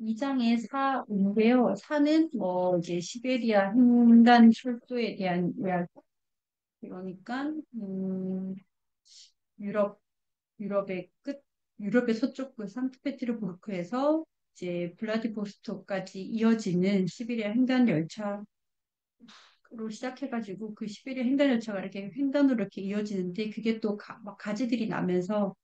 2장에 4인데요. 4는 뭐 이제 시베리아 횡단 철도에 대한 이야기. 그러니까 유럽 유럽의 끝 유럽의 서쪽 그 상트페테르부르크에서 이제 블라디보스토크까지 이어지는 시베리아 횡단 열차로 시작해가지고 그 시베리아 횡단 열차가 이렇게 횡단으로 이렇게 이어지는데 그게 또 막 가지들이 나면서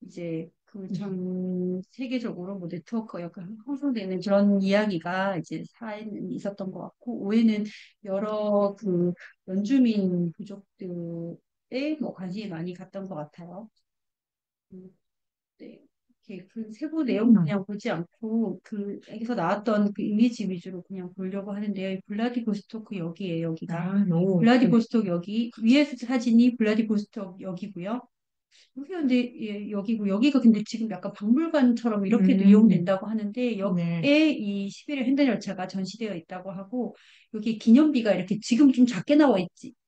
이제 그 전 세계적으로 뭐 네트워크가 약간 형성되는 그런 이야기가 이제 4에는 있었던 것 같고 5에는 여러 그 원주민 부족들의 뭐 관심이 많이 갔던 것 같아요. 음, 네. 이렇게 그 세부 내용 그냥 보지 않고 그 여기서 나왔던 그 이미지 위주로 그냥 보려고 하는데요. 이 블라디보스토크 역이에요. 여기가 블라디보스토크 역이 위에 사진이 블라디보스토크 역이고요. 여기가 근데 예, 여기고 여기가 근데 지금 약간 박물관처럼 이렇게도 이용된다고 하는데 역에 네. 이 시베리아 횡단 열차가 전시되어 있다고 하고 여기 기념비가 이렇게 지금 좀 작게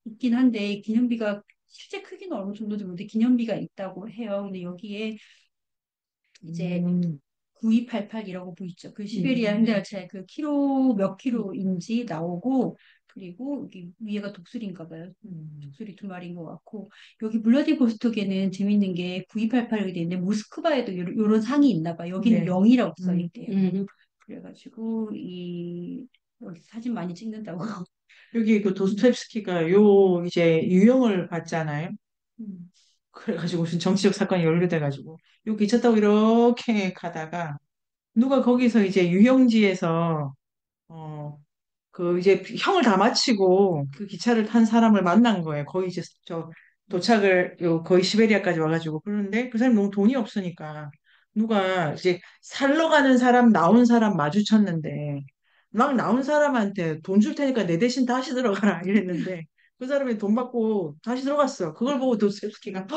있긴 한데 기념비가 실제 크기는 어느 정도인지 모르는데 기념비가 있다고 해요. 근데 여기에 이제 9288이라고 보이죠. 그 시베리아 현대열차의 그 키로 몇 킬로인지 나오고 그리고 여기 위에가 독수리인가 봐요. 독수리 두 마리인 것 같고 여기 블라디보스톡에는 재밌는 게 9288이라고 돼 있는데 모스크바에도 요런 상이 있나 봐요. 여기는 네. 0이라고 써 있대요. 그래가지고 이 여기 사진 많이 찍는다고. 여기 그 도스토옙스키가 요 이제 유형을 봤잖아요. 음, 그래가지고 무슨 정치적 사건이 연루돼가지고 요 기차 타고 이렇게 가다가 누가 거기서 이제 유형지에서 그 이제 형을 다 마치고 그 기차를 탄 사람을 만난 거예요. 거의 이제 저 도착을 요 거의 시베리아까지 와가지고 그런데 그 사람이 너무 돈이 없으니까 누가 이제 살러 가는 사람 나온 사람 마주쳤는데 막 나온 사람한테 돈 줄 테니까 내 대신 다시 들어가라 이랬는데 그 사람이 돈 받고 다시 들어갔어. 그걸 보고 도스토옙스키가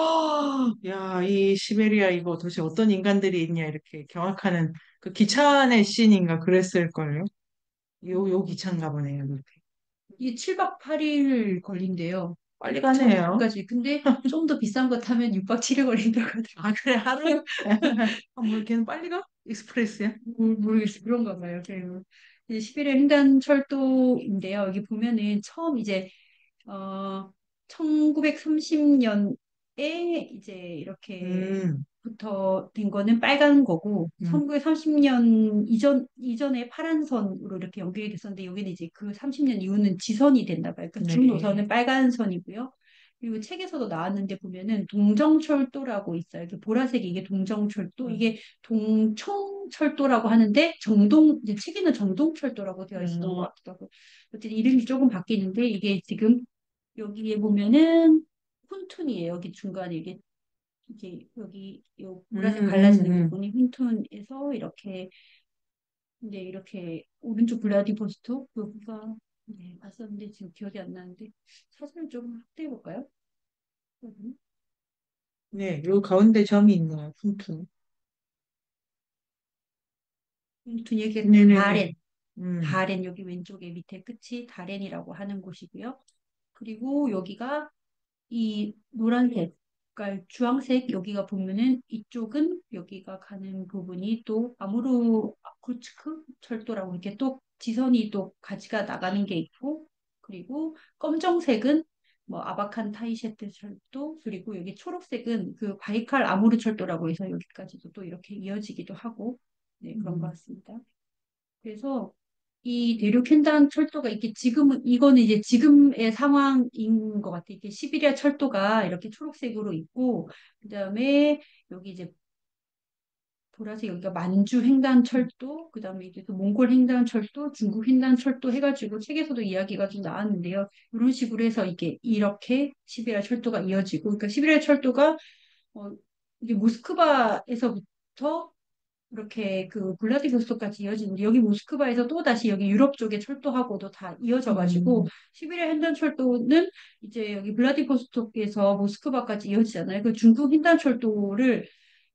야, 이 시베리아 이거 도대체 어떤 인간들이 있냐 이렇게 경악하는 그 기차 안의 씬인가 그랬을걸요. 요 기차인가 보네요. 이게 7박 8일 걸린대요. 빨리 가네요. 까지. 근데 좀 더 비싼 거 타면 6박 7일 걸린다고 하더라고요. 아, 그래, 하루에? 아, 뭐, 걔는 빨리 가? 익스프레스야? 모르겠어요. 그런가 봐요. 그래요. 이제 시베리아 횡단철도인데요. 여기 보면은 처음 이제, 1930년에 이제 음, 이렇게부터 된 거는 빨간 거고, 음, 1930년 이전에 파란 선으로 이렇게 연결이 됐었는데, 여기는 이제 그 30년 이후는 지선이 됐나 봐요. 그러니까 주 네. 노선은 빨간 선이고요. 그리고 책에서도 나왔는데 보면은 동정철도라고 있어요. 이게 보라색이 이게 동정철도, 이게 동청철도라고 하는데 이제 책에는 정동철도라고 되어 있었던 것 음, 같더라고요. 어쨌든 이름이 조금 바뀌는데 이게 지금 여기에 보면은 훈툰이에요. 여기 중간에 이게 여기 요 보라색 음, 갈라지는 음. 부분이 훈툰에서 이렇게 이제 이렇게 오른쪽 블라디보스토크 여기가 네, 봤었는데 지금 기억이 안 나는데 사진을 좀 확대해 볼까요? 네, 요 가운데 점이 있네요. 퉁퉁. 훈툰 여기 네네네. 다롄 음, 다롄 여기 왼쪽에 밑에 끝이 다롄이라고 하는 곳이고요. 그리고 여기가 이 노란색, 그러니까 주황색 여기가 보면은 이쪽은 여기가 가는 부분이 또 아무르 아쿠츠크 철도라고 이렇게 또 지선이 또 가지가 나가는 게 있고 그리고 검정색은 뭐 아바칸 타이셰트 철도 그리고 여기 초록색은 그 바이칼 아무르 철도라고 해서 여기까지도 또 이렇게 이어지기도 하고 네 그런 것 같습니다. 그래서 이 대륙 횡단 철도가 이게 지금은 이거는 이제 지금의 상황인 것 같아요. 이게 시베리아 철도가 이렇게 초록색으로 있고 그다음에 여기 이제 보라색 여기가 만주 횡단 철도 그다음에 이제 또 몽골 횡단 철도, 중국 횡단 철도 해가지고 책에서도 이야기가 좀 나왔는데요. 이런 식으로 해서 이게 이렇게 시베리아 철도가 이어지고 그러니까 시베리아 철도가 어, 이게 모스크바에서부터 이렇게 그 블라디보스토크까지 이어지는데 여기 모스크바에서 또 다시 여기 유럽 쪽에 철도하고도 다 이어져 가지고 시베리아 횡단 철도는 이제 여기 블라디보스토크에서 모스크바까지 이어지잖아요. 그 중국 횡단 철도를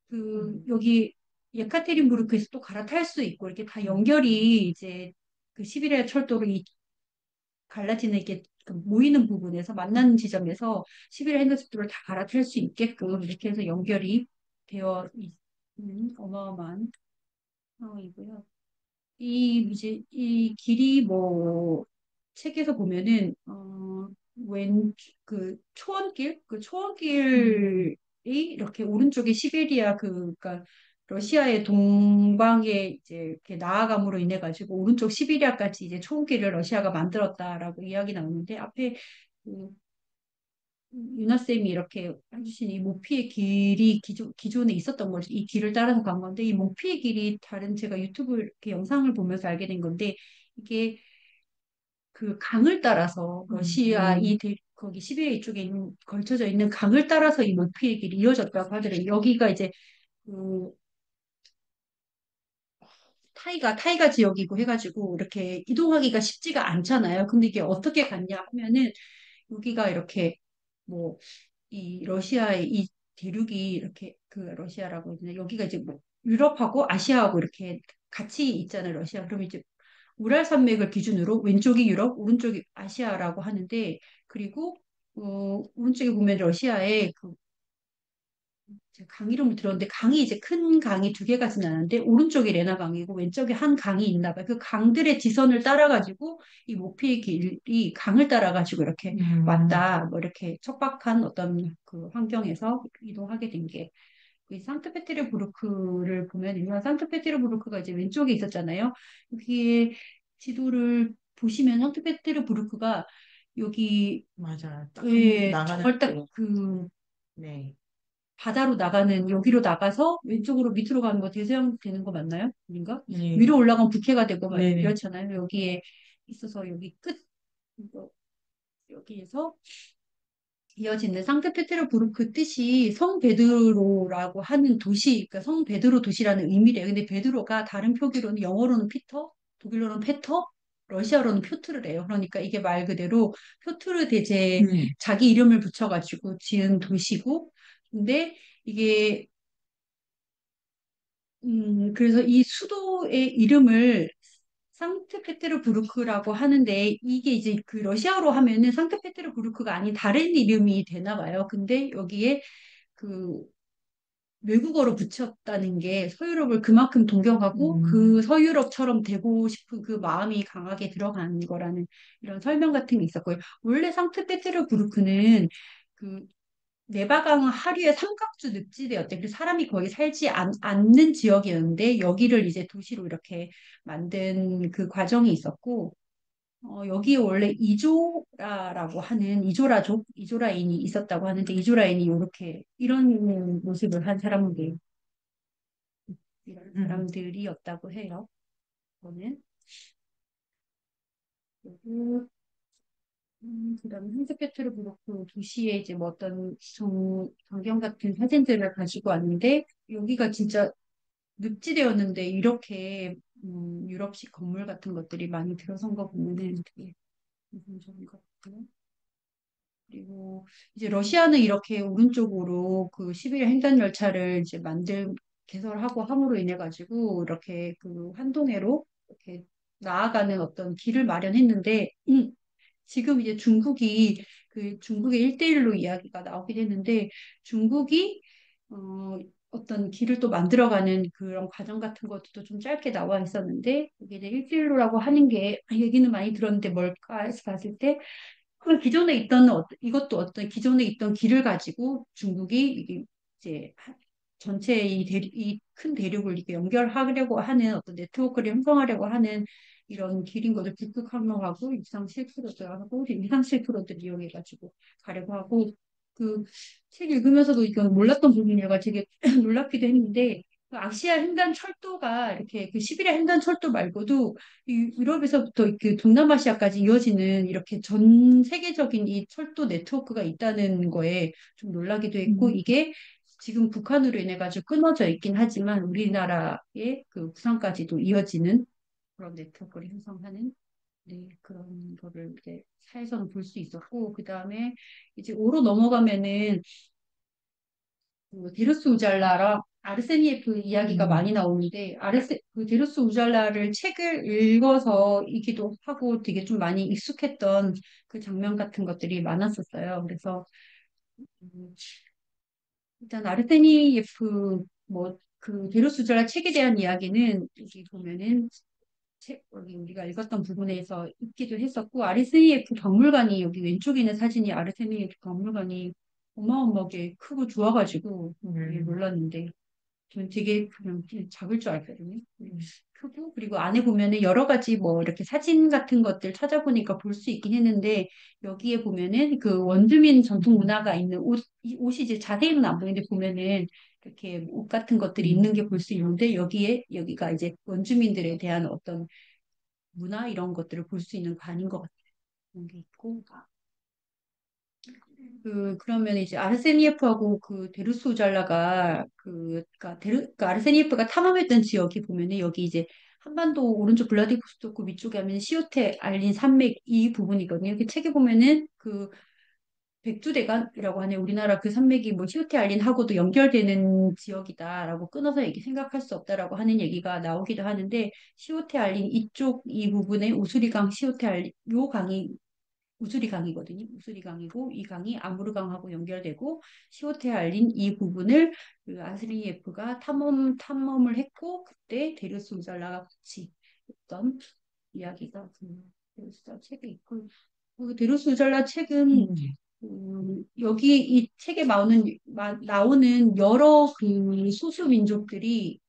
그 여기 예카테린부르크에서 또 갈아탈 수 있고 이렇게 다 연결이 이제 그 시베리아 철도로 이 갈라지는 이렇게 그 모이는 부분에서 만나는 지점에서 시베리아 횡단 철도를 다 갈아탈 수 있게끔 이렇게 해서 연결이 되어 있는 어마어마한 상황이고요. 이제 이 길이 뭐 책에서 보면은 왼 그 초원길 그 음, 초원길이 이렇게 오른쪽에 시베리아 그러니까 러시아의 동방에 이제 이렇게 나아감으로 인해 가지고 오른쪽 시베리아까지 이제 초원길을 러시아가 만들었다라고 이야기 나오는데 앞에 그 유나 쌤이 이렇게 해주신 이 모피의 길이 기존에 있었던 거죠. 이 길을 따라서 간 건데 이 모피의 길이 다른 제가 유튜브 이렇게 영상을 보면서 알게 된 건데 이게 그 강을 따라서 러시아 거기 시베리아 이쪽에 있는 걸쳐져 있는 강을 따라서 이 모피의 길이 이어졌다고 하더라고요. 여기가 이제 그 타이가 지역이고 해가지고 이렇게 이동하기가 쉽지가 않잖아요. 근데 이게 어떻게 갔냐 하면은 여기가 이렇게 뭐 이 러시아의 이 대륙이 이렇게 그 러시아라고 해야 되나 여기가 이제 뭐 유럽하고 아시아하고 이렇게 같이 있잖아요. 러시아. 그럼 이제 우랄 산맥을 기준으로 왼쪽이 유럽, 오른쪽이 아시아라고 하는데 그리고 오른쪽에 보면 러시아의 그 제가 강 이름을 들었는데 강이 이제 큰 강이 두 개가 지나는데 오른쪽이 레나 강이고 왼쪽에 한 강이 있나 봐요. 그 강들의 지선을 따라가지고 이 모피의 길이 강을 따라가지고 이렇게 음, 왔다. 뭐 이렇게 척박한 어떤 그 환경에서 이동하게 된 게. 이 상트페테르부르크를 보면 유명한 상트페테르부르크가 이제 왼쪽에 있었잖아요. 여기에 지도를 보시면 상트페테르부르크가 여기 맞아. 딱 한 예, 나가는 정말 게, 딱그 네, 바다로 나가는 여기로 나가서 왼쪽으로 밑으로 가는 거 대서양 되는 거 맞나요? 아닌가? 네, 위로 올라가면 북해가 되고 막 네네. 이렇잖아요. 여기에 있어서 여기 끝 이거 여기에서 이어지는 상트페테르부르크 뜻이 성 베드로라고 하는 도시, 그러니까 성 베드로 도시라는 의미래요. 근데 베드로가 다른 표기로는 영어로는 피터, 독일어로는 페터, 러시아로는 표트르래요. 그러니까 이게 말 그대로 표트르 대제 음, 자기 이름을 붙여가지고 지은 도시고, 근데 이게 그래서 이 수도의 이름을 상트페테르부르크라고 하는데 이게 이제 그 러시아어로 하면은 상트페테르부르크가 아닌 다른 이름이 되나 봐요. 근데 여기에 그 외국어로 붙였다는 게 서유럽을 그만큼 동경하고 그 음, 서유럽처럼 되고 싶은 그 마음이 강하게 들어간 거라는 이런 설명 같은 게 있었고요. 원래 상트페테르부르크는 그 네바강 하류의 삼각주 늪지대였대. 그래서 사람이 거기 살지 않는 지역이었는데 여기를 이제 도시로 이렇게 만든 그 과정이 있었고 여기에 원래 이조라라고 하는 이조라족, 이조라인이 있었다고 하는데 이조라인이 이렇게 이런 모습을 한 사람들 이런 음, 사람들이었다고 해요. 저는 그리고 그다음에 힌스케트르부르크 도시에 이제 뭐 어떤 전경 같은 사진들을 가지고 왔는데 여기가 진짜 늪지대였는데 이렇게 유럽식 건물 같은 것들이 많이 들어선 거 보면은 되게 인상적인 것 같고요. 그리고 이제 러시아는 이렇게 오른쪽으로 그 시베리아 횡단 열차를 이제 개설하고 함으로 인해 가지고 이렇게 그 한동해로 이렇게 나아가는 어떤 길을 마련했는데 지금 이제 중국이 그 중국의 일대일로 이야기가 나오긴 했는데 중국이 어, 어떤 길을 또 만들어가는 그런 과정 같은 것도 좀 짧게 나와 있었는데 이게 이제 일대일로라고 하는 게 얘기는 많이 들었는데 뭘까 해서 봤을 때 그 기존에 있던 이것도 어떤 기존에 있던 길을 가지고 중국이 이게 이제 전체 이큰 대륙을 이렇게 연결하려고 하는 어떤 네트워크를 형성하려고 하는 이런 길인 것을 북극 항로하고 이상 실크로드하고 이상 실크로드를 이용해가지고 가려고 하고 그 책 읽으면서도 이건 몰랐던 부분이라 되게 놀랍기도 했는데 그 아시아 횡단 철도가 이렇게 그 시베리아 횡단 철도 말고도 이 유럽에서부터 그 동남아시아까지 이어지는 이렇게 전 세계적인 이 철도 네트워크가 있다는 거에 좀 놀라기도 했고 음, 이게 지금 북한으로 인해 가지고 끊어져 있긴 하지만 우리나라의 그 부산까지도 이어지는 그런 네트워크를 형성하는 네, 그런 거를 이제 사에서는 볼 수 있었고 그다음에 이제 오로 넘어가면은 그 데르스 우잘라랑 아르세니에프 이야기가 많이 음, 나오는데 그 데르스 우잘라를 책을 읽어서이기도 하고 되게 좀 많이 익숙했던 그 장면 같은 것들이 많았었어요. 그래서 음, 일단 아르세니에프 뭐 그 데르스 우잘라 책에 대한 이야기는 여기 보면은 여기 우리가 읽었던 부분에서 있기도 했었고, RSAF 박물관이, 여기 왼쪽에 있는 사진이 RSAF 박물관이 어마어마하게 크고 좋아가지고 되게 음, 놀랐는데, 저는 되게 그냥 작을 줄 알거든요. 크고, 그리고 안에 보면은 여러 가지 뭐 이렇게 사진 같은 것들 찾아보니까 볼 수 있긴 했는데, 여기에 보면은 그 원주민 전통 문화가 있는 이 옷이 이제 자세히는 안 보이는데 보면은 이렇게 옷 같은 것들이 있는 게 볼 수 있는데, 여기가 이제 원주민들에 대한 어떤 문화 이런 것들을 볼 수 있는 관인 것 같아요. 그런 게 있고. 그러면 이제 아르세니에프하고 그 데르스 우잘라가 그러니까 아르세니에프가 탐험했던 지역이 보면은 여기 이제 한반도 오른쪽 블라디보스토크 위쪽에 하면 시오테 알린 산맥 이 부분이거든요. 이렇게 책에 보면은 그 백두대간이라고 하는 우리나라 그 산맥이 뭐 시오테 알린하고도 연결되는 지역이다라고 끊어서 얘기 생각할 수 없다라고 하는 얘기가 나오기도 하는데 시오테 알린 이쪽 이 부분에 우수리강 시오테 알린 요 강이 우수리 강이거든요. 우수리 강이고 이 강이 아무르 강하고 연결되고 시오테 알린 이 부분을 그 아스리예프가 탐험을 했고 그때 데르스 우잘라가 같이 했던 이야기가 그 데르스 우잘라 책에 있고 그 데르스 우잘라 책은 음, 여기 이 책에 나오는 여러 그 소수 민족들이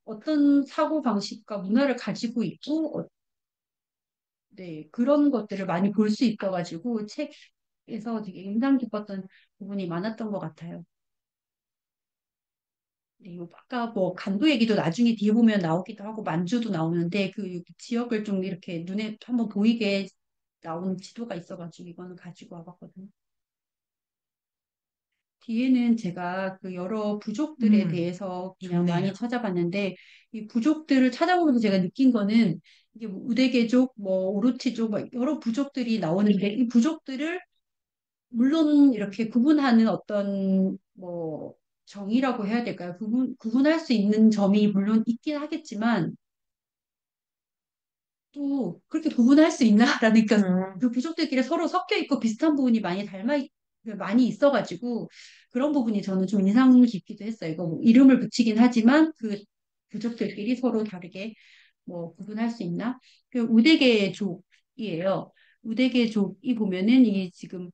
어떤 사고 방식과 문화를 가지고 있고 네, 그런 것들을 많이 볼 수 있어가지고 책에서 되게 인상 깊었던 부분이 많았던 것 같아요. 네, 아까 뭐 강도 얘기도 나중에 뒤에 보면 나오기도 하고 만주도 나오는데 그 지역을 좀 이렇게 눈에 한번 보이게 나온 지도가 있어가지고 이거는 가지고 와봤거든요. 뒤에는 제가 그 여러 부족들에 음, 대해서 그냥 좋네요. 많이 찾아봤는데 이 부족들을 찾아보면서 제가 느낀 거는 이게 뭐 우데게족, 뭐 오르티족, 막 여러 부족들이 나오는데 이 부족들을 물론 이렇게 구분하는 어떤 뭐 정의라고 해야 될까요? 구분할 수 있는 점이 물론 있긴 하겠지만 또 그렇게 구분할 수 있나라니까 음, 그 부족들끼리 서로 섞여 있고 비슷한 부분이 많이 있어가지고 그런 부분이 저는 좀 인상 깊기도 했어요. 이거 뭐 이름을 붙이긴 하지만 그 부족들끼리 서로 다르게 뭐 구분할 수 있나? 그 우데게족이에요. 우데게족이 보면은 이게 지금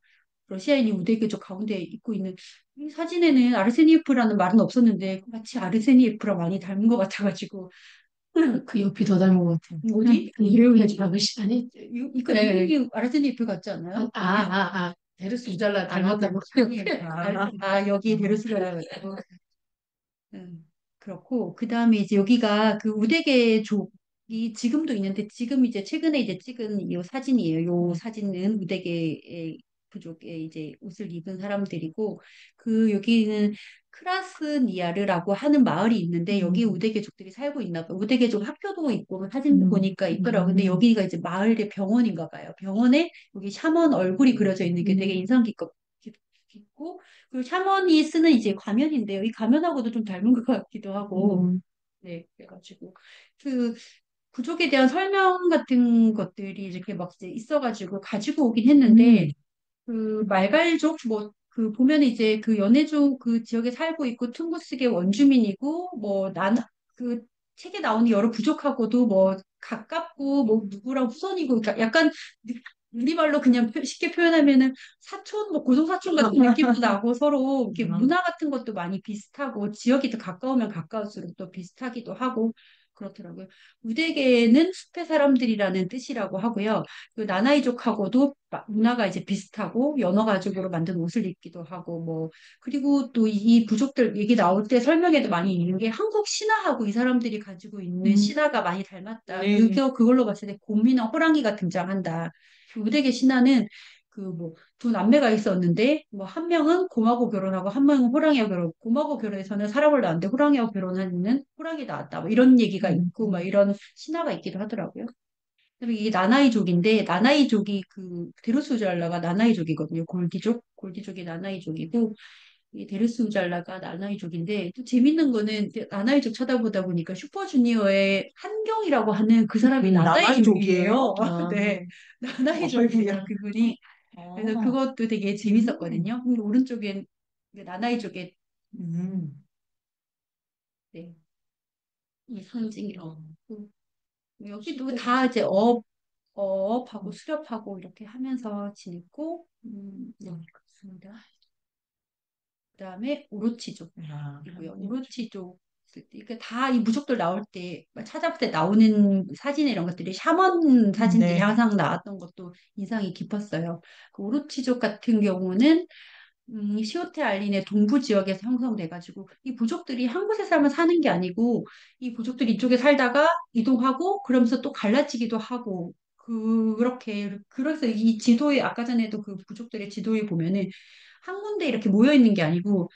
러시아인이 우데게족 가운데 있고 있는 이 사진에는 아르세니에프라는 말은 없었는데 마치 아르세니에프랑 많이 닮은 것 같아가지고 그 옆이 더 닮은 것 같아요. 어디? 그 이름이 아버지 아니? 이거 네. 이름이 아르세니에프 같지 않아요? 아니야? 데르스 우잘라 아, 닮았다고. 여기 베르스가 그렇고 그다음에 이제 여기가 그 우데게족이 지금도 있는데 지금 이제 최근에 이제 찍은 이 사진이에요. 요 사진은 우데게 부족의 이제 옷을 입은 사람들이고 그 여기는 크라스니아르라고 하는 마을이 있는데 여기 우데게족들이 살고 있나 봐요. 우데게족 학교도 있고 사진 보니까 있더라고요. 근데 여기가 이제 마을의 병원인가 봐요. 병원에 여기 샤먼 얼굴이 그려져 있는 게 되게 깊고 그리고 샤먼이 쓰는 이제 가면인데요. 이 가면하고도 좀 닮은 것 같기도 하고, 네, 그래가지고 그 부족에 대한 설명 같은 것들이 이렇게 막 이제 있어가지고 가지고 오긴 했는데 그 말갈족 뭐 그 보면 이제 그 연해족 그 지역에 살고 있고 퉁구스계 원주민이고 뭐 그 책에 나오는 여러 부족하고도 뭐 가깝고 뭐 누구랑 후손이고 그러니까 약간 우리말로 그냥 쉽게 표현하면은 사촌 뭐 고종사촌 같은 느낌도 나고 서로 이렇게 문화 같은 것도 많이 비슷하고 지역이 더 가까우면 가까울수록 또 비슷하기도 하고 그렇더라고요. 우대계는 숲의 사람들이라는 뜻이라고 하고요. 그 나나이족하고도 문화가 이제 비슷하고 연어 가죽으로 만든 옷을 입기도 하고 뭐 그리고 또 이 부족들 얘기 나올 때 설명에도 많이 있는 게 한국 신화하고 이 사람들이 가지고 있는 신화가 많이 닮았다. 네. 그걸로 봤을 때 곰이나 호랑이가 등장한다. 그 우대계 신화는 그 뭐 두 남매가 있었는데 뭐 한 명은 곰하고 결혼하고 한 명은 호랑이하고 곰하고 결혼해서는 사람을 낳았는데 호랑이하고 결혼하는 호랑이 나왔다. 뭐 이런 얘기가 있고 막 이런 신화가 있기도 하더라고요. 그리고 이게 나나이족인데 나나이족이 그 데르스 우잘라가 나나이족이거든요. 골디족이 나나이족이고 이 데르스 우잘라가 나나이족인데 또 재밌는 거는 이제 나나이족 쳐다보다 보니까 슈퍼주니어의 한경이라고 하는 그 사람이 나나이족이에요? 나나이족이에요. 네, 나나이족이에요. 그분이. 그래서 어, 그것도 되게 음, 재밌었거든요. 그리고 오른쪽엔 그 나나이족의 음, 네, 이 상징이라고. 여기도 다 이제 어업하고 수렵하고 이렇게 하면서 지냈고, 네, 그렇습니다. 그다음에 아, 오로치족이고요. 오로치족 그러니까 다 이 무속들 나올 때 찾아볼 때 나오는 사진 이런 것들이 샤먼 사진들이 네. 항상 나왔던 것도 인상이 깊었어요. 그 오로치족 같은 경우는 시오테 알린의 동부 지역에서 형성돼가지고 이 부족들이 한 곳에 살면 사는 게 아니고 이 부족들이 이쪽에 살다가 이동하고 그러면서 또 갈라지기도 하고 그렇게 그래서 이 지도에 아까 전에도 그 부족들의 지도에 보면은 한 군데 이렇게 모여 있는 게 아니고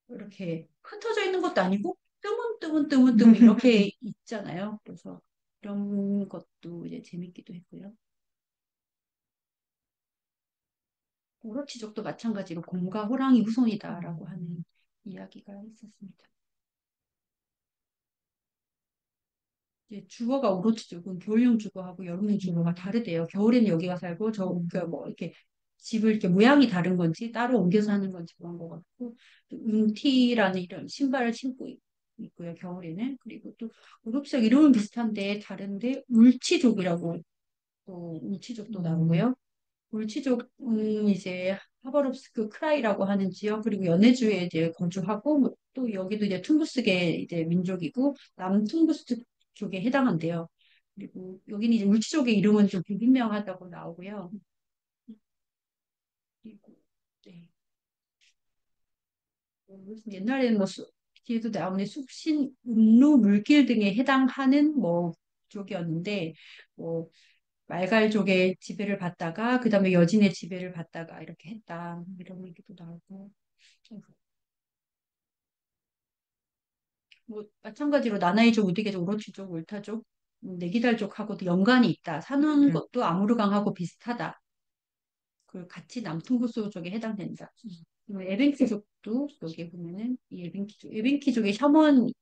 이렇게 흩어져 있는 것도 아니고 뜨문뜨문 이렇게 있잖아요. 그래서 이런 것도 이제 재밌기도 했고요. 오로치족도 마찬가지로 곰과 호랑이 후손이다라고 하는 이야기가 있었습니다. 이제 주거가 오로치족은 겨울용 주거하고 여름용 주거가 다르대요. 겨울에는 여기가 살고 뭐 이렇게 집을 이렇게 모양이 다른 건지 따로 옮겨서 하는 건지 그런 것 같고 운티라는 이런 신발을 신고 있고요. 겨울에는 그리고 또 오로치족 이름은 비슷한데 다른데 울치족이라고 또 울치족도 나오고요. 울치족은 이제 하바롭스크 크라이라고 하는 지역 그리고 연해주에 이제 거주하고 또 여기도 이제 퉁구스계 이제 민족이고 남퉁구스 쪽에 해당한대요. 그리고 여기는 이제 울치족의 이름은 좀 불분명하다고 나오고요. 그리고 네. 무슨 옛날에는 뭐 뒤에도 나오는 숙신, 운루, 물길 등에 해당하는 뭐 쪽이었는데 뭐 말갈족의 지배를 받다가 그다음에 여진의 지배를 받다가 이렇게 했다 이런 얘기도 나오고 뭐 마찬가지로 나나이족, 우디게족, 우로치족, 울타족, 네기달족하고도 연관이 있다. 사는 것도 아무르강하고 비슷하다. 그 같이 남퉁구스 쪽에 해당된다. 그리고 에벤키족도 여기 보면은 이 에벤키족의 셔먼이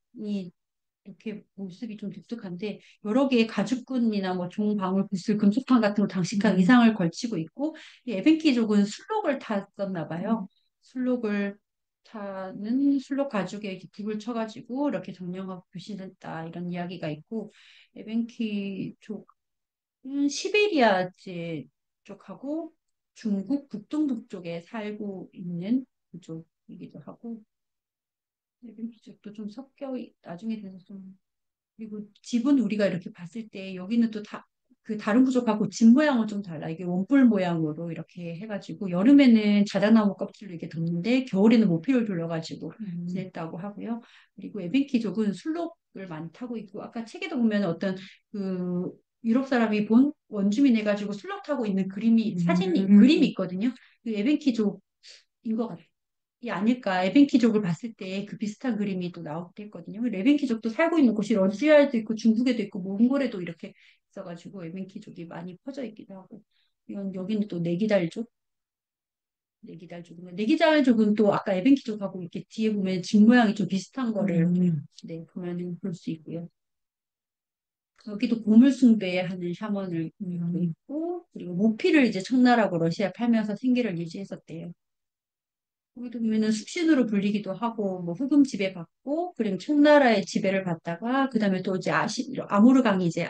이렇게 모습이 좀 독특한데 여러 개의 가죽끈이나 뭐 종방울, 붓슬, 금속판 같은 걸 장식한 의상을 걸치고 있고 이 에벤키족은 술록을 탔었나 봐요. 술록을 타는 술록 가죽에 이렇게 불을 쳐가지고 이렇게 점령하고 교신했다 이런 이야기가 있고 에벤키족은 시베리아 쪽하고 중국 북동북쪽에 살고 있는 부족이기도 하고 에벤키족도 좀 나중에 돼서 좀 그리고 집은 우리가 이렇게 봤을 때 여기는 또 그 다른 부족하고 집 모양은 좀 달라. 이게 원뿔 모양으로 이렇게 해가지고 여름에는 자작나무 껍질로 이렇게 덮는데 겨울에는 모피를 둘러가지고 지냈다고 하고요. 그리고 에벤키족은 술록을 많이 타고 있고 아까 책에도 보면 어떤 그 유럽 사람이 본 원주민 해가지고 술록 타고 있는 그림이 있거든요. 그 에벤키족인 것 같아요. 이 아닐까. 에벤키족을 봤을 때 그 비슷한 그림이 또 나오기도 했거든요. 에벤키족도 살고 있는 곳이 러시아에도 있고 중국에도 있고 몽골에도 이렇게 있어가지고 에벤키족이 많이 퍼져 있기도 하고. 이건 여기는 또 네기달족은 또 아까 에벤키족하고 이렇게 뒤에 보면 집 모양이 좀 비슷한 거를 네, 보면은 볼 수 있고요. 여기도 보물 숭배하는 샤먼을 있고 그리고 모피를 이제 청나라고 러시아에 팔면서 생계를 유지했었대요. 거기도 보면은 숙신으로 불리기도 하고 뭐 흑음 지배받고 그리고 청나라의 지배를 받다가 그다음에 또 이제 아무르강이 이제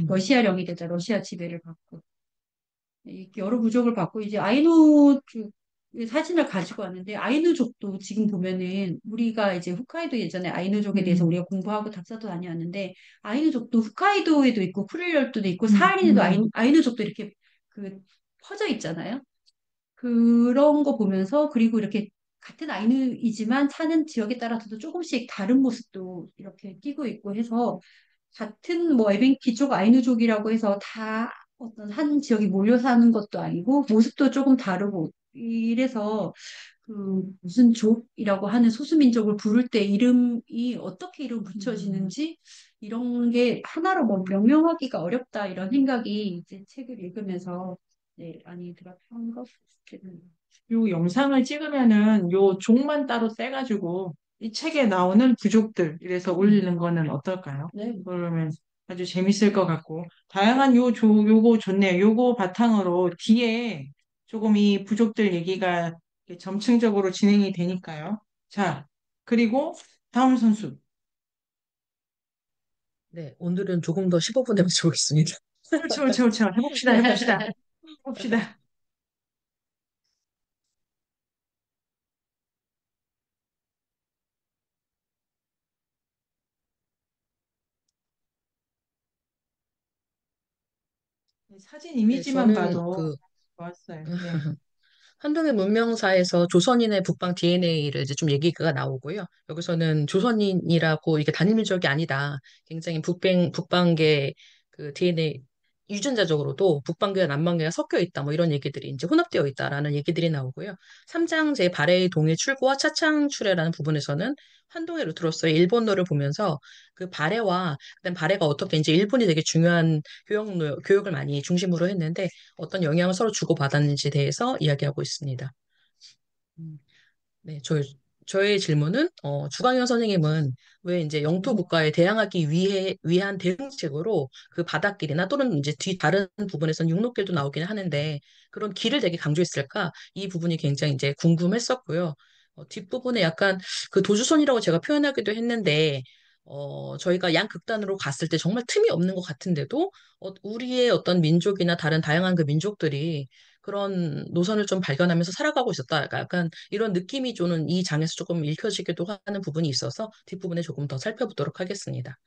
러시아령이 되자 러시아 지배를 받고 여러 부족을 받고 이제 아이누 사진을 가지고 왔는데 아이누족도 지금 보면은 우리가 이제 홋카이도 예전에 아이누족에 대해서 우리가 공부하고 답사도 다녀왔는데 아이누족도 홋카이도에도 있고 쿠릴 열도도 있고 사할린에도 아이누족도 이렇게 그 퍼져 있잖아요. 그런 거 보면서 그리고 이렇게 같은 아이누이지만 사는 지역에 따라서도 조금씩 다른 모습도 이렇게 띄고 있고 해서 같은 뭐 에벤키족, 아이누족이라고 해서 다 어떤 한 지역이 몰려 사는 것도 아니고 모습도 조금 다르고 이래서 그 무슨 족이라고 하는 소수민족을 부를 때 이름이 어떻게 이름 붙여지는지 이런 게 하나로 뭐 명명하기가 어렵다 이런 생각이 이제 책을 읽으면서 네, 많이 들었던 것 같아요. 요 영상을 찍으면은 요 종만 따로 떼가지고 이 책에 나오는 부족들 이래서 올리는 거는 어떨까요? 네. 그러면 아주 재밌을 것 같고 다양한 요거 좋네요. 요거 바탕으로 뒤에 조금 이 부족들 얘기가 이렇게 점층적으로 진행이 되니까요. 자, 그리고 다음 선수. 네, 오늘은 조금 더 15분 되면 좋겠습니다. 그렇죠, 그렇죠, 그렇죠. 해봅시다, 해봅시다, 해봅시다. 사진 네, 이미지만 저는 봐도 좋았어요. 네. 한동의 문명사에서 조선인의 북방 DNA를 이제 좀 얘기가 나오고요. 여기서는 조선인이라고 이게 단일민족이 아니다. 굉장히 북방계 그 DNA 유전자적으로도 북방계와 남방계가 섞여 있다. 뭐 이런 얘기들이 이제 혼합되어 있다라는 얘기들이 나오고요. 3장 제 발해의 동해 출고와 차창출해라는 부분에서는 한동의 루트로서의 일본어를 보면서 그 발해와 그다음 발해가 어떻게 이제 일본이 되게 중요한 교육을 많이 중심으로 했는데 어떤 영향을 서로 주고받았는지에 대해서 이야기하고 있습니다. 음, 네, 저의 질문은, 주강현 선생님은 왜 이제 영토 국가에 대항하기 위한 대응책으로 그 바닷길이나 또는 이제 다른 부분에서는 육로길도 나오긴 하는데 그런 길을 되게 강조했을까? 이 부분이 굉장히 이제 궁금했었고요. 뒷부분에 약간 그 도주선이라고 제가 표현하기도 했는데, 저희가 양극단으로 갔을 때 정말 틈이 없는 것 같은데도, 우리의 어떤 민족이나 다른 다양한 그 민족들이 그런 노선을 좀 발견하면서 살아가고 있었다. 약간 이런 느낌이 저는 이 장에서 조금 읽혀지기도 하는 부분이 있어서 뒷부분에 조금 더 살펴보도록 하겠습니다.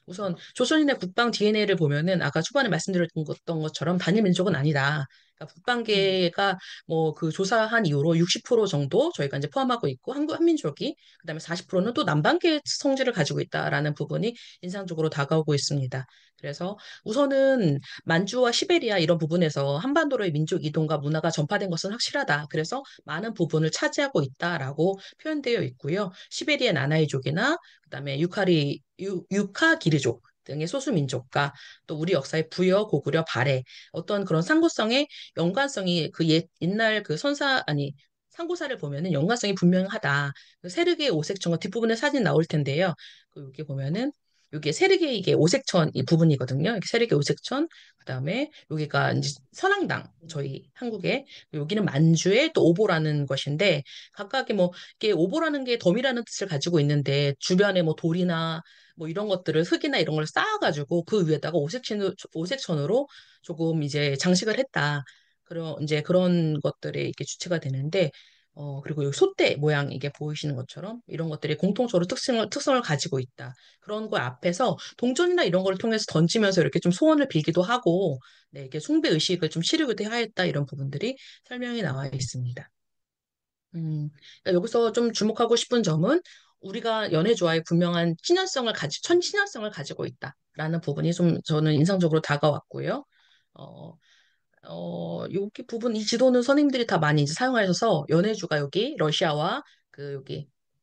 우선 조선인의 국방 DNA를 보면은 아까 초반에 말씀드렸던 것처럼 단일 민족은 아니다. 그러니까 북방계가 뭐 그 조사한 이후로 60% 정도 저희가 이제 포함하고 있고 한민족이 그다음에 40%는 또 남방계 성질을 가지고 있다라는 부분이 인상적으로 다가오고 있습니다. 그래서 우선은 만주와 시베리아 이런 부분에서 한반도로의 민족 이동과 문화가 전파된 것은 확실하다. 그래서 많은 부분을 차지하고 있다라고 표현되어 있고요. 시베리아 나나이족이나 그다음에 유카 기르족 등의 소수민족과 또 우리 역사의 부여, 고구려, 발해 어떤 그런 상고성의 연관성이 그 옛날 그 상고사를 보면은 연관성이 분명하다. 그 세르게의 오색천과 뒷부분에 사진 나올 텐데요. 여기 보면은 여기에 세르게의 이게 오색천 이 부분이거든요. 이렇게 세르게 오색천, 그다음에 여기가 이제 선앙당 저희 한국에 여기는 만주의 또 오보라는 것인데 각각의 뭐 이게 오보라는 게 덤이라는 뜻을 가지고 있는데 주변에 뭐 돌이나 뭐 이런 것들을 흙이나 이런 걸 쌓아가지고 그 위에다가 오색천으로 조금 이제 장식을 했다. 그런 이제 그런 것들이 이렇게 주체가 되는데 그리고 여기 솥대 모양 이게 보이시는 것처럼 이런 것들이 공통적으로 특성을 가지고 있다. 그런 거 앞에서 동전이나 이런 걸 통해서 던지면서 이렇게 좀 소원을 빌기도 하고 네, 이게 숭배 의식을 좀 치르기도 하였다 이런 부분들이 설명이 나와 있습니다. 그러니까 여기서 좀 주목하고 싶은 점은 우리가 연해조화의 분명한 천친연성을 가지고 있다라는 부분이 좀 저는 인상적으로 다가왔고요. 어, 여기 부분, 이 지도는 선생님들이 다 많이 이제 사용하셔서 연해주가 여기 러시아와 그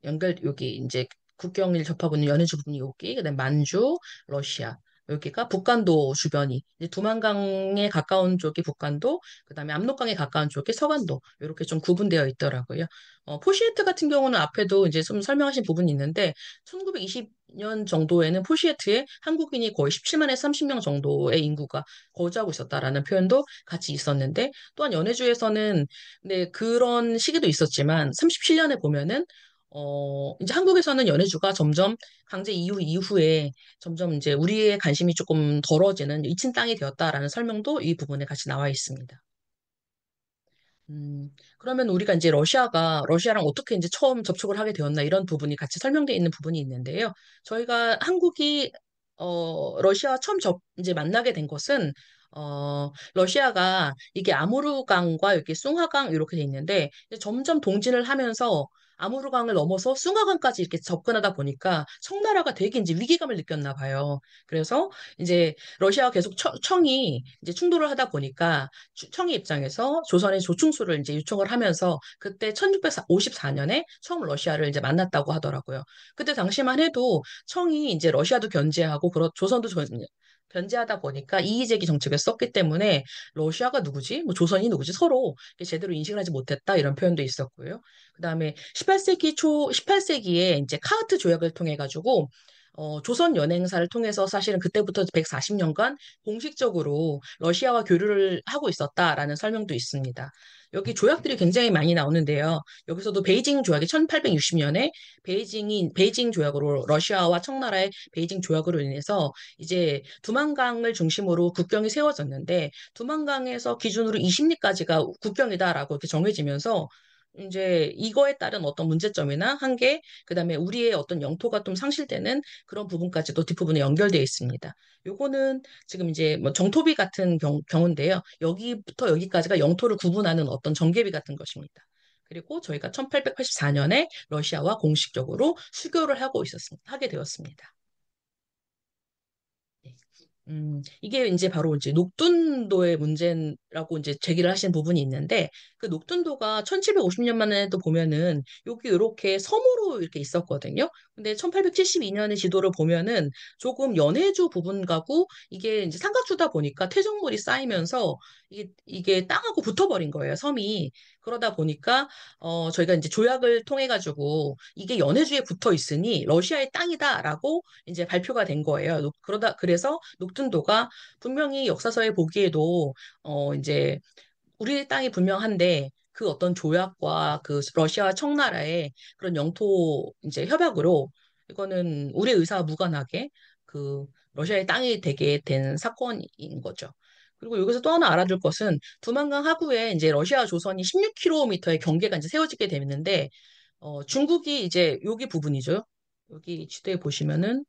여기 이제 국경을 접하고 있는 연해주 부분이 여기, 그다음에 만주, 러시아. 여기가 북간도 주변이 이제 두만강에 가까운 쪽이 북간도, 그다음에 압록강에 가까운 쪽이 서간도 이렇게 좀 구분되어 있더라고요. 포시에트 같은 경우는 앞에도 이제 좀 설명하신 부분이 있는데 1920년 정도에는 포시에트에 한국인이 거의 17만에서 30명 정도의 인구가 거주하고 있었다라는 표현도 같이 있었는데 또한 연해주에서는 네, 그런 시기도 있었지만 37년에 보면은 이제 한국에서는 연해주가 점점 강제 이후에 점점 이제 우리의 관심이 조금 덜어지는 잊힌 땅이 되었다라는 설명도 이 부분에 같이 나와 있습니다. 그러면 우리가 이제 러시아랑 어떻게 이제 처음 접촉을 하게 되었나 이런 부분이 같이 설명되어 있는 부분이 있는데요. 저희가 한국이 러시아와 처음 이제 만나게 된 것은 러시아가 이게 아무르강과 이렇게 숭하강 이렇게 돼 있는데 이제 점점 동진을 하면서 아무르강을 넘어서 숭하강까지 이렇게 접근하다 보니까 청나라가 되게 이제 위기감을 느꼈나 봐요. 그래서 이제 러시아와 계속 청이 이제 충돌을 하다 보니까 청의 입장에서 조선의 조충수를 이제 요청을 하면서 그때 1654년에 처음 러시아를 이제 만났다고 하더라고요. 그때 당시만 해도 청이 이제 러시아도 견제하고 조선도 견제하다 보니까 이의제기 정책을 썼기 때문에 러시아가 누구지? 뭐 조선이 누구지? 서로 제대로 인식을 하지 못했다 이런 표현도 있었고요. 그다음에 18세기에 이제 카흐트 조약을 통해 가지고 조선 연행사를 통해서 사실은 그때부터 140년간 공식적으로 러시아와 교류를 하고 있었다라는 설명도 있습니다. 여기 조약들이 굉장히 많이 나오는데요. 여기서도 베이징 조약이 1860년에 베이징 조약으로 러시아와 청나라의 베이징 조약으로 인해서 이제 두만강을 중심으로 국경이 세워졌는데 두만강에서 기준으로 20리까지가 국경이다라고 이렇게 정해지면서 이제 이거에 따른 어떤 문제점이나 한계, 그다음에 우리의 어떤 영토가 좀 상실되는 그런 부분까지도 뒷부분에 연결되어 있습니다. 요거는 지금 이제 뭐 정토비 같은 경우인데요. 여기부터 여기까지가 영토를 구분하는 어떤 정계비 같은 것입니다. 그리고 저희가 1884년에 러시아와 공식적으로 수교를 하게 되었습니다. 네. 이게 이제 바로 이제 녹둔도의 문제라고 이제 제기를 하신 부분이 있는데, 그 녹둔도가 1750년만 해도 보면은 여기 이렇게 섬으로 이렇게 있었거든요. 근데 1872년의 지도를 보면은 조금 연해주 부분 가고 이게 이제 삼각주다 보니까 퇴적물이 쌓이면서 이게 땅하고 붙어버린 거예요, 섬이. 그러다 보니까 저희가 이제 조약을 통해 가지고 이게 연해주에 붙어 있으니 러시아의 땅이다라고 이제 발표가 된 거예요. 그래서 녹tun도가 분명히 역사서에 보기에도 이제 우리 땅이 분명한데 그 어떤 조약과 그 러시아 청나라의 그런 영토 이제 협약으로 이거는 우리 의사와 무관하게 그 러시아의 땅이 되게 된 사건인 거죠. 그리고 여기서 또 하나 알아둘 것은 두만강 하구에 이제 러시아 조선이 16km의 경계가 이제 세워지게 되는데 중국이 이제 여기 부분이죠. 여기 지도에 보시면은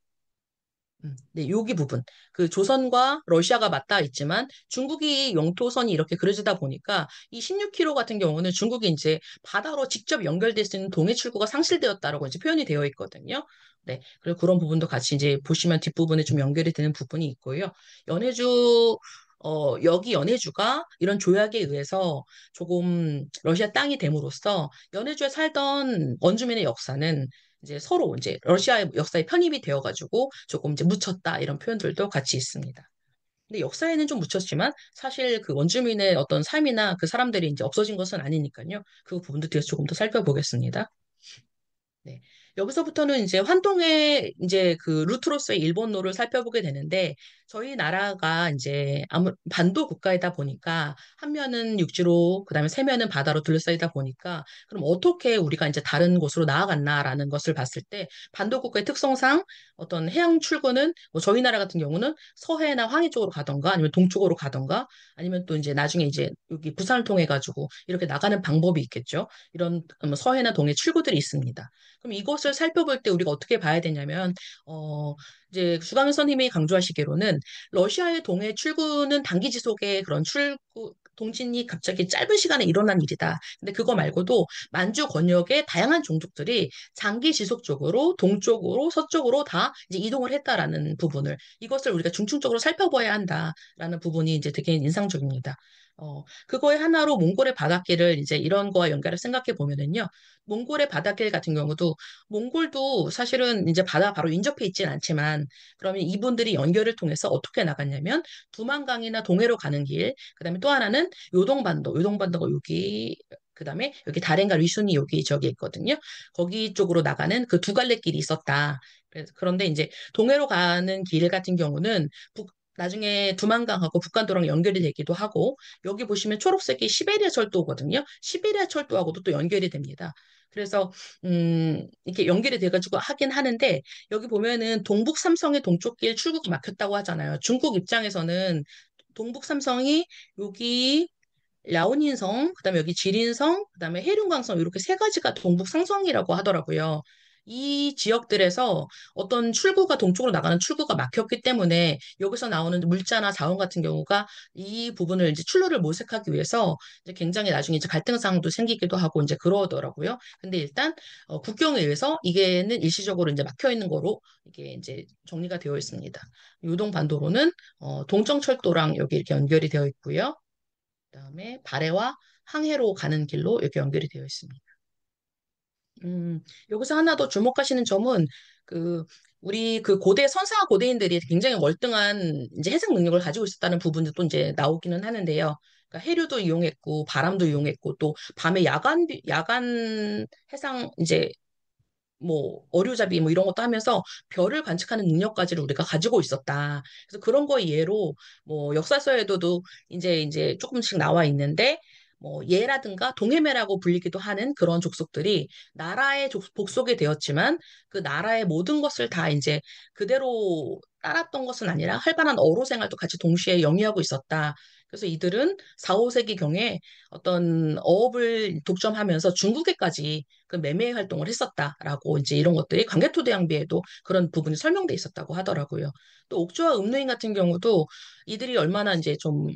네, 여기 부분. 그 조선과 러시아가 맞닿아 있지만 중국이 영토선이 이렇게 그려지다 보니까 이 16km 같은 경우는 중국이 이제 바다로 직접 연결될 수 있는 동해 출구가 상실되었다라고 이제 표현이 되어 있거든요. 네. 그리고 그런 부분도 같이 이제 보시면 뒷부분에 좀 연결이 되는 부분이 있고요. 연해주, 여기 연해주가 이런 조약에 의해서 조금 러시아 땅이 됨으로써 연해주에 살던 원주민의 역사는 이제 서로 이제 러시아의 역사에 편입이 되어가지고 조금 이제 묻혔다 이런 표현들도 같이 있습니다. 근데 역사에는 좀 묻혔지만 사실 그 원주민의 어떤 삶이나 그 사람들이 이제 없어진 것은 아니니까요. 그 부분도 뒤에서 조금 더 살펴보겠습니다. 네. 여기서부터는 이제 환동의 이제 그 루트로서의 일본로를 살펴보게 되는데 저희 나라가 이제 아무 반도 국가이다 보니까 한 면은 육지로 그다음에 세 면은 바다로 둘러싸이다 보니까 그럼 어떻게 우리가 이제 다른 곳으로 나아갔나라는 것을 봤을 때 반도 국가의 특성상 어떤 해양 출구는 뭐 저희 나라 같은 경우는 서해나 황해 쪽으로 가던가 아니면 동쪽으로 가던가 아니면 또 이제 나중에 이제 여기 부산을 통해 가지고 이렇게 나가는 방법이 있겠죠. 이런 서해나 동해 출구들이 있습니다. 그럼 이것을 살펴볼 때 우리가 어떻게 봐야 되냐면, 이제 주강현 선생님이 강조하시기로는 러시아의 동해 출구는 단기 지속의 그런 동진이 갑자기 짧은 시간에 일어난 일이다. 근데 그거 말고도 만주 권역의 다양한 종족들이 장기 지속적으로 동쪽으로 서쪽으로 다 이제 이동을 했다라는 부분을 이것을 우리가 중층적으로 살펴봐야 한다라는 부분이 이제 되게 인상적입니다. 그거의 하나로 몽골의 바닷길을 이제 이런 거와 연결을 생각해 보면은요. 몽골의 바닷길 같은 경우도 몽골도 사실은 이제 바다 바로 인접해 있지는 않지만 그러면 이분들이 연결을 통해서 어떻게 나갔냐면 두만강이나 동해로 가는 길, 그다음에 또 하나는 요동반도가 여기 그다음에 여기 다롄과 리순이 여기 저기 있거든요. 거기 쪽으로 나가는 그 두 갈래 길이 있었다. 그런데 이제 동해로 가는 길 같은 경우는 나중에 두만강하고 북간도랑 연결이 되기도 하고 여기 보시면 초록색이 시베리아 철도거든요. 시베리아 철도하고도 또 연결이 됩니다. 그래서 이렇게 연결이 돼가지고 하긴 하는데 여기 보면은 동북 삼성의 동쪽 길 출구가 막혔다고 하잖아요. 중국 입장에서는 동북 삼성이 여기 랴오닌성, 그다음에 여기 지린성, 그다음에 해룡강성 이렇게 세 가지가 동북 상성이라고 하더라고요. 이 지역들에서 어떤 출구가 동쪽으로 나가는 출구가 막혔기 때문에 여기서 나오는 물자나 자원 같은 경우가 이 부분을 이제 출로를 모색하기 위해서 이제 굉장히 나중에 이제 갈등 상황도 생기기도 하고 이제 그러더라고요. 근데 일단 국경에 의해서 이게는 일시적으로 이제 막혀 있는 거로 이게 이제 정리가 되어 있습니다. 요동 반도로는 동정철도랑 여기 이렇게 연결이 되어 있고요. 그다음에 발해와 항해로 가는 길로 이렇게 연결이 되어 있습니다. 여기서 하나 더 주목하시는 점은 그 우리 그 고대 선사 고대인들이 굉장히 월등한 이제 해상 능력을 가지고 있었다는 부분도 또 이제 나오기는 하는데요. 그러니까 해류도 이용했고 바람도 이용했고 또 밤에 야간 해상 이제 뭐 어류잡이 뭐 이런 것도 하면서 별을 관측하는 능력까지를 우리가 가지고 있었다. 그래서 그런 거 예로 뭐 역사서에도 이제 조금씩 나와 있는데 뭐 예라든가 동해매라고 불리기도 하는 그런 족속들이 나라의 복속이 되었지만 그 나라의 모든 것을 다 이제 그대로 따랐던 것은 아니라 활발한 어로 생활도 같이 동시에 영위하고 있었다. 그래서 이들은 4, 5세기 경에 어떤 어업을 독점하면서 중국에까지 그 매매 활동을 했었다라고 이제 이런 것들이 광개토대왕비에도 그런 부분이 설명돼 있었다고 하더라고요. 또 옥조와 음누인 같은 경우도 이들이 얼마나 이제 좀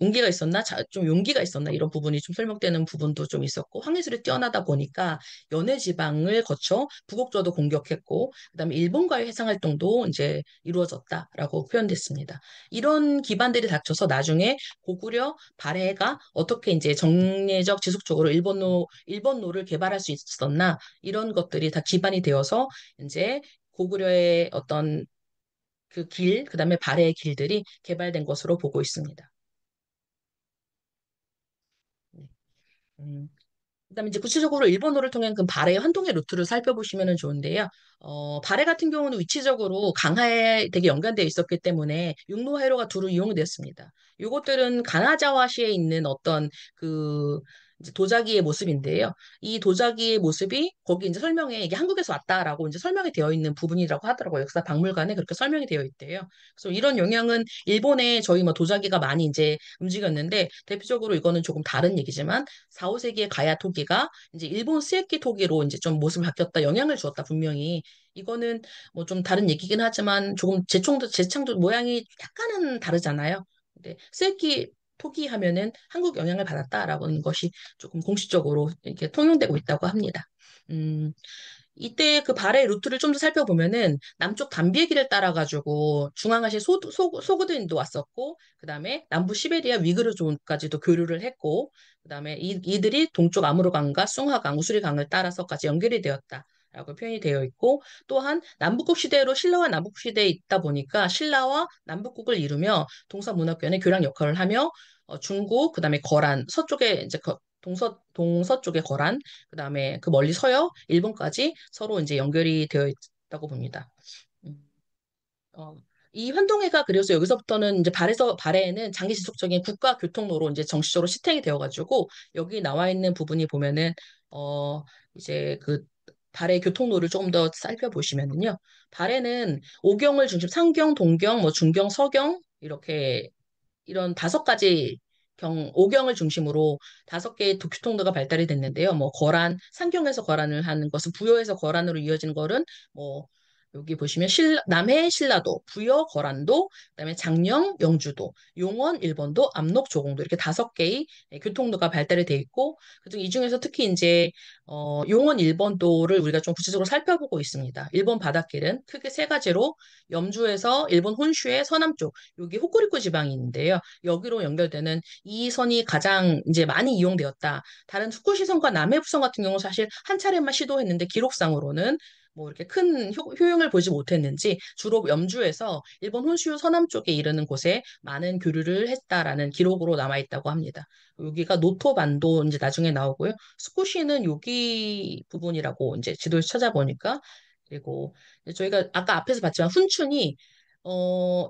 운기가 있었나, 좀 용기가 있었나 이런 부분이 좀 설명되는 부분도 좀 있었고 황해술이 뛰어나다 보니까 연해 지방을 거쳐 북옥조도 공격했고 그다음에 일본과의 해상 활동도 이제 이루어졌다라고 표현됐습니다. 이런 기반들이 닥쳐서 나중에 고구려 발해가 어떻게 이제 정례적 지속적으로 일본노를 개발할 수 있었나 이런 것들이 다 기반이 되어서 이제 고구려의 어떤 그 그다음에 발해의 길들이 개발된 것으로 보고 있습니다. 네. 음, 그다음에 이제 구체적으로 일본어를 통한 그 발해 환동의 루트를 살펴보시면 좋은데요. 발해 같은 경우는 위치적으로 강하에 되게 연관되어 있었기 때문에 육로 회로가 두루 이용되었습니다. 이것들은 가나자와시에 있는 어떤 그 이제 도자기의 모습인데요. 이 도자기의 모습이 거기 이제 설명에 이게 한국에서 왔다라고 이제 설명이 되어 있는 부분이라고 하더라고요. 역사 박물관에 그렇게 설명이 되어 있대요. 그래서 이런 영향은 일본에 저희 뭐 도자기가 많이 이제 움직였는데 대표적으로 이거는 조금 다른 얘기지만 4, 5세기의 가야 토기가 이제 일본 스에키 토기로 이제 좀 모습을 바뀌었다, 영향을 주었다, 분명히. 이거는 뭐 좀 다른 얘기긴 하지만 조금 제창도 모양이 약간은 다르잖아요. 근데 스에키 토기 하면은 한국 영향을 받았다라는 것이 조금 공식적으로 이렇게 통용되고 있다고 합니다. 음, 이때 그 발의 루트를 좀 더 살펴보면은 남쪽 담비의 길을 따라가지고 중앙아시아 소그드인도 왔었고, 그 다음에 남부 시베리아 위그르존까지도 교류를 했고, 그 다음에 이들이 동쪽 아무르강과 숭하강, 우수리강을 따라서까지 연결이 되었다. 라고 표현이 되어 있고, 또한 남북국 시대로 신라와 남북국 시대에 있다 보니까 신라와 남북국을 이루며 동서문화권의 교량 역할을 하며 중국, 그다음에 거란, 서쪽에 이제 동서쪽에 거란, 그다음에 그 멀리 서역, 일본까지 서로 이제 연결이 되어 있다고 봅니다. 음, 어, 이 환동회가 그래서 여기서부터는 이제 발해에는 장기 지속적인 국가 교통로로 이제 정식적으로 시행이 되어가지고 여기 나와 있는 부분이 보면은 어 이제 그 발해 교통로를 조금 더 살펴보시면은요. 발해는 오경을 중심, 상경, 동경, 뭐 중경, 서경 이렇게 이런 5가지 오경을 중심으로 5개의 교통도가 발달이 됐는데요. 뭐 거란, 상경에서 거란을 하는 것은 부여에서 거란으로 이어지는 거는 뭐 여기 보시면 남해 신라도, 부여 거란도, 그다음에 장령 영주도, 용원 일본도, 압록 조공도 이렇게 5개의 교통도가 발달이 돼 있고 그중 이 중에서 특히 이제 용원 일본도를 우리가 좀 구체적으로 살펴보고 있습니다. 일본 바닷길은 크게 3가지로 염주에서 일본 혼슈의 서남쪽 여기 호쿠리쿠 지방이 있는데요. 여기로 연결되는 이 선이 가장 이제 많이 이용되었다. 다른 후쿠시선과 남해부선 같은 경우는 사실 한 차례만 시도했는데 기록상으로는 뭐 이렇게 큰 효용을 보지 못했는지 주로 염주에서 일본 혼슈 서남쪽에 이르는 곳에 많은 교류를 했다라는 기록으로 남아 있다고 합니다. 여기가 노토반도 이제 나중에 나오고요. 스쿠시는 여기 부분이라고 이제 지도에서 찾아보니까 그리고 저희가 아까 앞에서 봤지만 훈춘이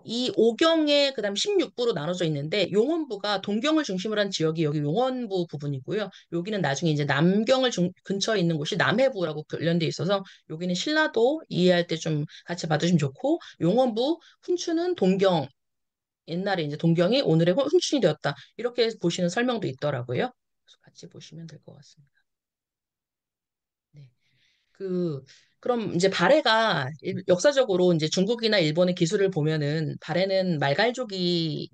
이 오경에 그다음 16부로 나눠져 있는데 용원부가 동경을 중심으로 한 지역이 여기 용원부 부분이고요. 여기는 나중에 이제 남경을 근처에 있는 곳이 남해부라고 관련돼 있어서 여기는 신라도 이해할 때 좀 같이 봐두시면 좋고 용원부 훈춘은 동경 옛날에 이제 동경이 오늘의 훈춘이 되었다. 이렇게 보시는 설명도 있더라고요. 그래서 같이 보시면 될 것 같습니다. 네. 그, 그럼 이제 발해가 역사적으로 이제 중국이나 일본의 기술을 보면은 발해는 말갈족이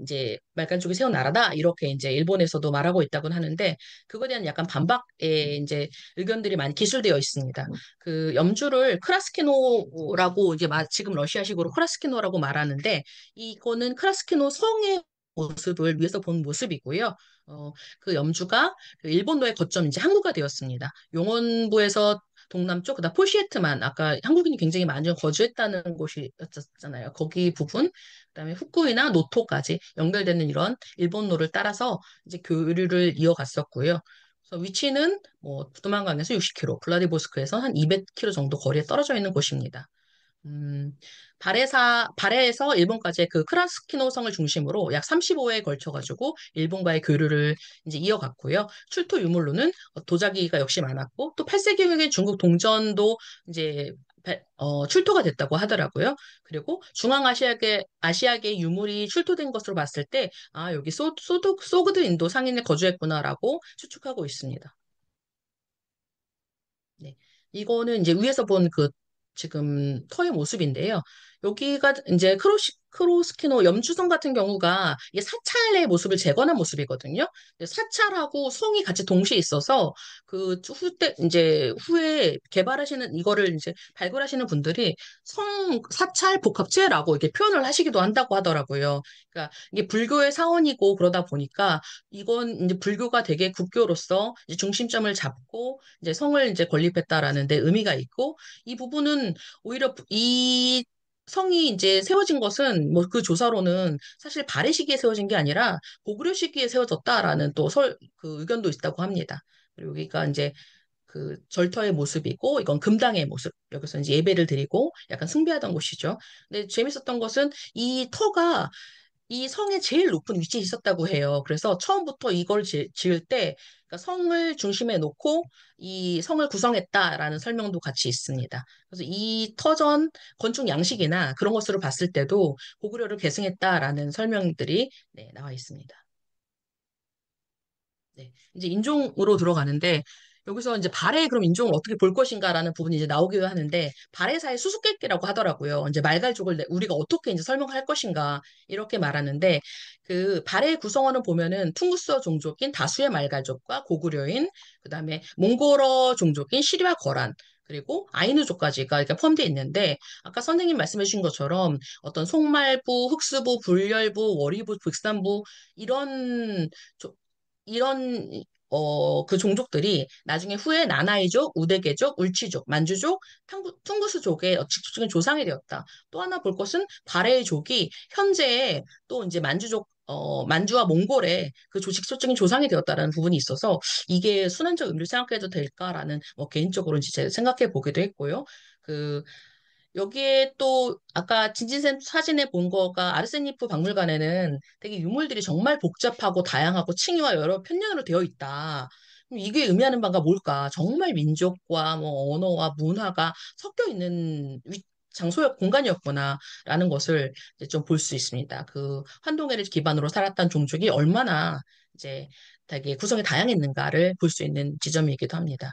세운 나라다 이렇게 이제 일본에서도 말하고 있다고는 하는데 그거에 대한 약간 반박의 이제 의견들이 많이 기술되어 있습니다. 그 염주를 크라스케노라고 이제 지금 러시아식으로 크라스케노라고 말하는데 이거는 크라스케노 성의 모습을 위에서 본 모습이고요. 그 염주가 그 일본도의 거점 이제 항구가 되었습니다. 용원부에서 동남쪽, 그다음 포시에트만 아까 한국인이 굉장히 많이 거주했다는 곳이었잖아요. 거기 부분, 그다음에 후쿠이나 노토까지 연결되는 이런 일본로를 따라서 이제 교류를 이어갔었고요. 그래서 위치는 뭐 부두만강에서 60km, 블라디보스크에서 한 200km 정도 거리에 떨어져 있는 곳입니다. 발해에서 일본까지의 그 크라스키노 성을 중심으로 약 35회에 걸쳐가지고 일본과의 교류를 이제 이어갔고요. 출토 유물로는 도자기가 역시 많았고 또 8세기경의 중국 동전도 이제 출토가 됐다고 하더라고요. 그리고 아시아계 유물이 출토된 것으로 봤을 때, 아, 여기 소그드 인도 상인이 거주했구나라고 추측하고 있습니다. 네. 이거는 이제 위에서 본 그 지금 터의 모습인데요. 여기가 이제 크로스키노 염주성 같은 경우가 이게 사찰의 모습을 재건한 모습이거든요. 근데 사찰하고 성이 같이 동시에 있어서 그 이제 후에 개발하시는 이거를 이제 발굴하시는 분들이 사찰 복합체라고 이렇게 표현을 하시기도 한다고 하더라고요. 그러니까 이게 불교의 사원이고 그러다 보니까 이건 이제 불교가 되게 국교로서 이제 중심점을 잡고 이제 성을 이제 건립했다라는 데 의미가 있고 이 부분은 오히려 이 성이 이제 세워진 것은 뭐 그 조사로는 사실 발해 시기에 세워진 게 아니라 고구려 시기에 세워졌다라는 또 그 의견도 있다고 합니다. 그리고 여기가 이제 그 절터의 모습이고 이건 금당의 모습. 여기서 이제 예배를 드리고 약간 숭배하던 곳이죠. 근데 재밌었던 것은 이 터가 이 성의 제일 높은 위치에 있었다고 해요. 그래서 처음부터 이걸 지을 때 그러니까 성을 중심에 놓고 이 성을 구성했다라는 설명도 같이 있습니다. 그래서 이 터전 건축 양식이나 그런 것으로 봤을 때도 고구려를 계승했다라는 설명들이 네, 나와 있습니다. 네. 이제 인종으로 들어가는데 여기서 이제 발해 그럼 인종을 어떻게 볼 것인가라는 부분이 이제 나오기도 하는데 발해사의 수수께끼라고 하더라고요. 이제 말갈족을 우리가 어떻게 이제 설명할 것인가 이렇게 말하는데 그 발해 구성원을 보면은 퉁구스어 종족인 다수의 말갈족과 고구려인 그다음에 몽골어 종족인 시리아 거란 그리고 아이누족까지가 이렇게 포함되어 있는데 아까 선생님 말씀해 주신 것처럼 어떤 송말부, 흑수부, 불열부, 워리부, 백산부 이런 이런 그 종족들이 나중에 후에 나나이족, 우데게족, 울치족, 만주족, 퉁구스족의 직접적인 조상이 되었다. 또 하나 볼 것은 바레이족이 현재 또 이제 만주와 몽골의 그 직접적인 조상이 되었다라는 부분이 있어서 이게 순환적 의미를 생각해도 될까라는 뭐 개인적으로 이제 생각해 보기도 했고요. 그 여기에 또 아까 진진샘 사진에 본 거가 아르세니프 박물관에는 되게 유물들이 정말 복잡하고 다양하고 층위와 여러 편년으로 되어 있다. 그럼 이게 의미하는 바가 뭘까? 정말 민족과 뭐 언어와 문화가 섞여 있는 공간이었구나라는 것을 이제 좀 볼 수 있습니다. 그 환동해를 기반으로 살았던 종족이 얼마나 이제 되게 구성이 다양했는가를 볼 수 있는 지점이기도 합니다.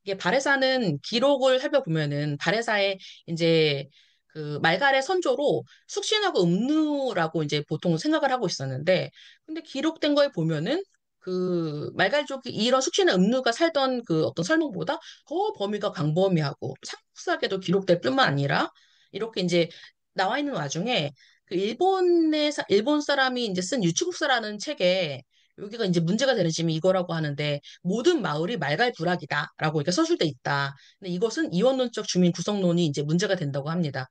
이게 발해사는 기록을 살펴보면은 발해사의 이제 그 말갈의 선조로 숙신하고 음누라고 이제 보통 생각을 하고 있었는데 근데 기록된 거에 보면은 그 말갈족이 이런 숙신한 음누가 살던 그 어떤 설명보다 더 범위가 광범위하고 상세하게도 기록될 뿐만 아니라 이렇게 이제 나와 있는 와중에 그 일본 사람이 이제 쓴 유치국사라는 책에 여기가 이제 문제가 되는 점이 이거라고 하는데 모든 마을이 말갈부락이다라고 이렇게 서술돼 있다. 근데 이것은 이원론적 주민 구성론이 이제 문제가 된다고 합니다.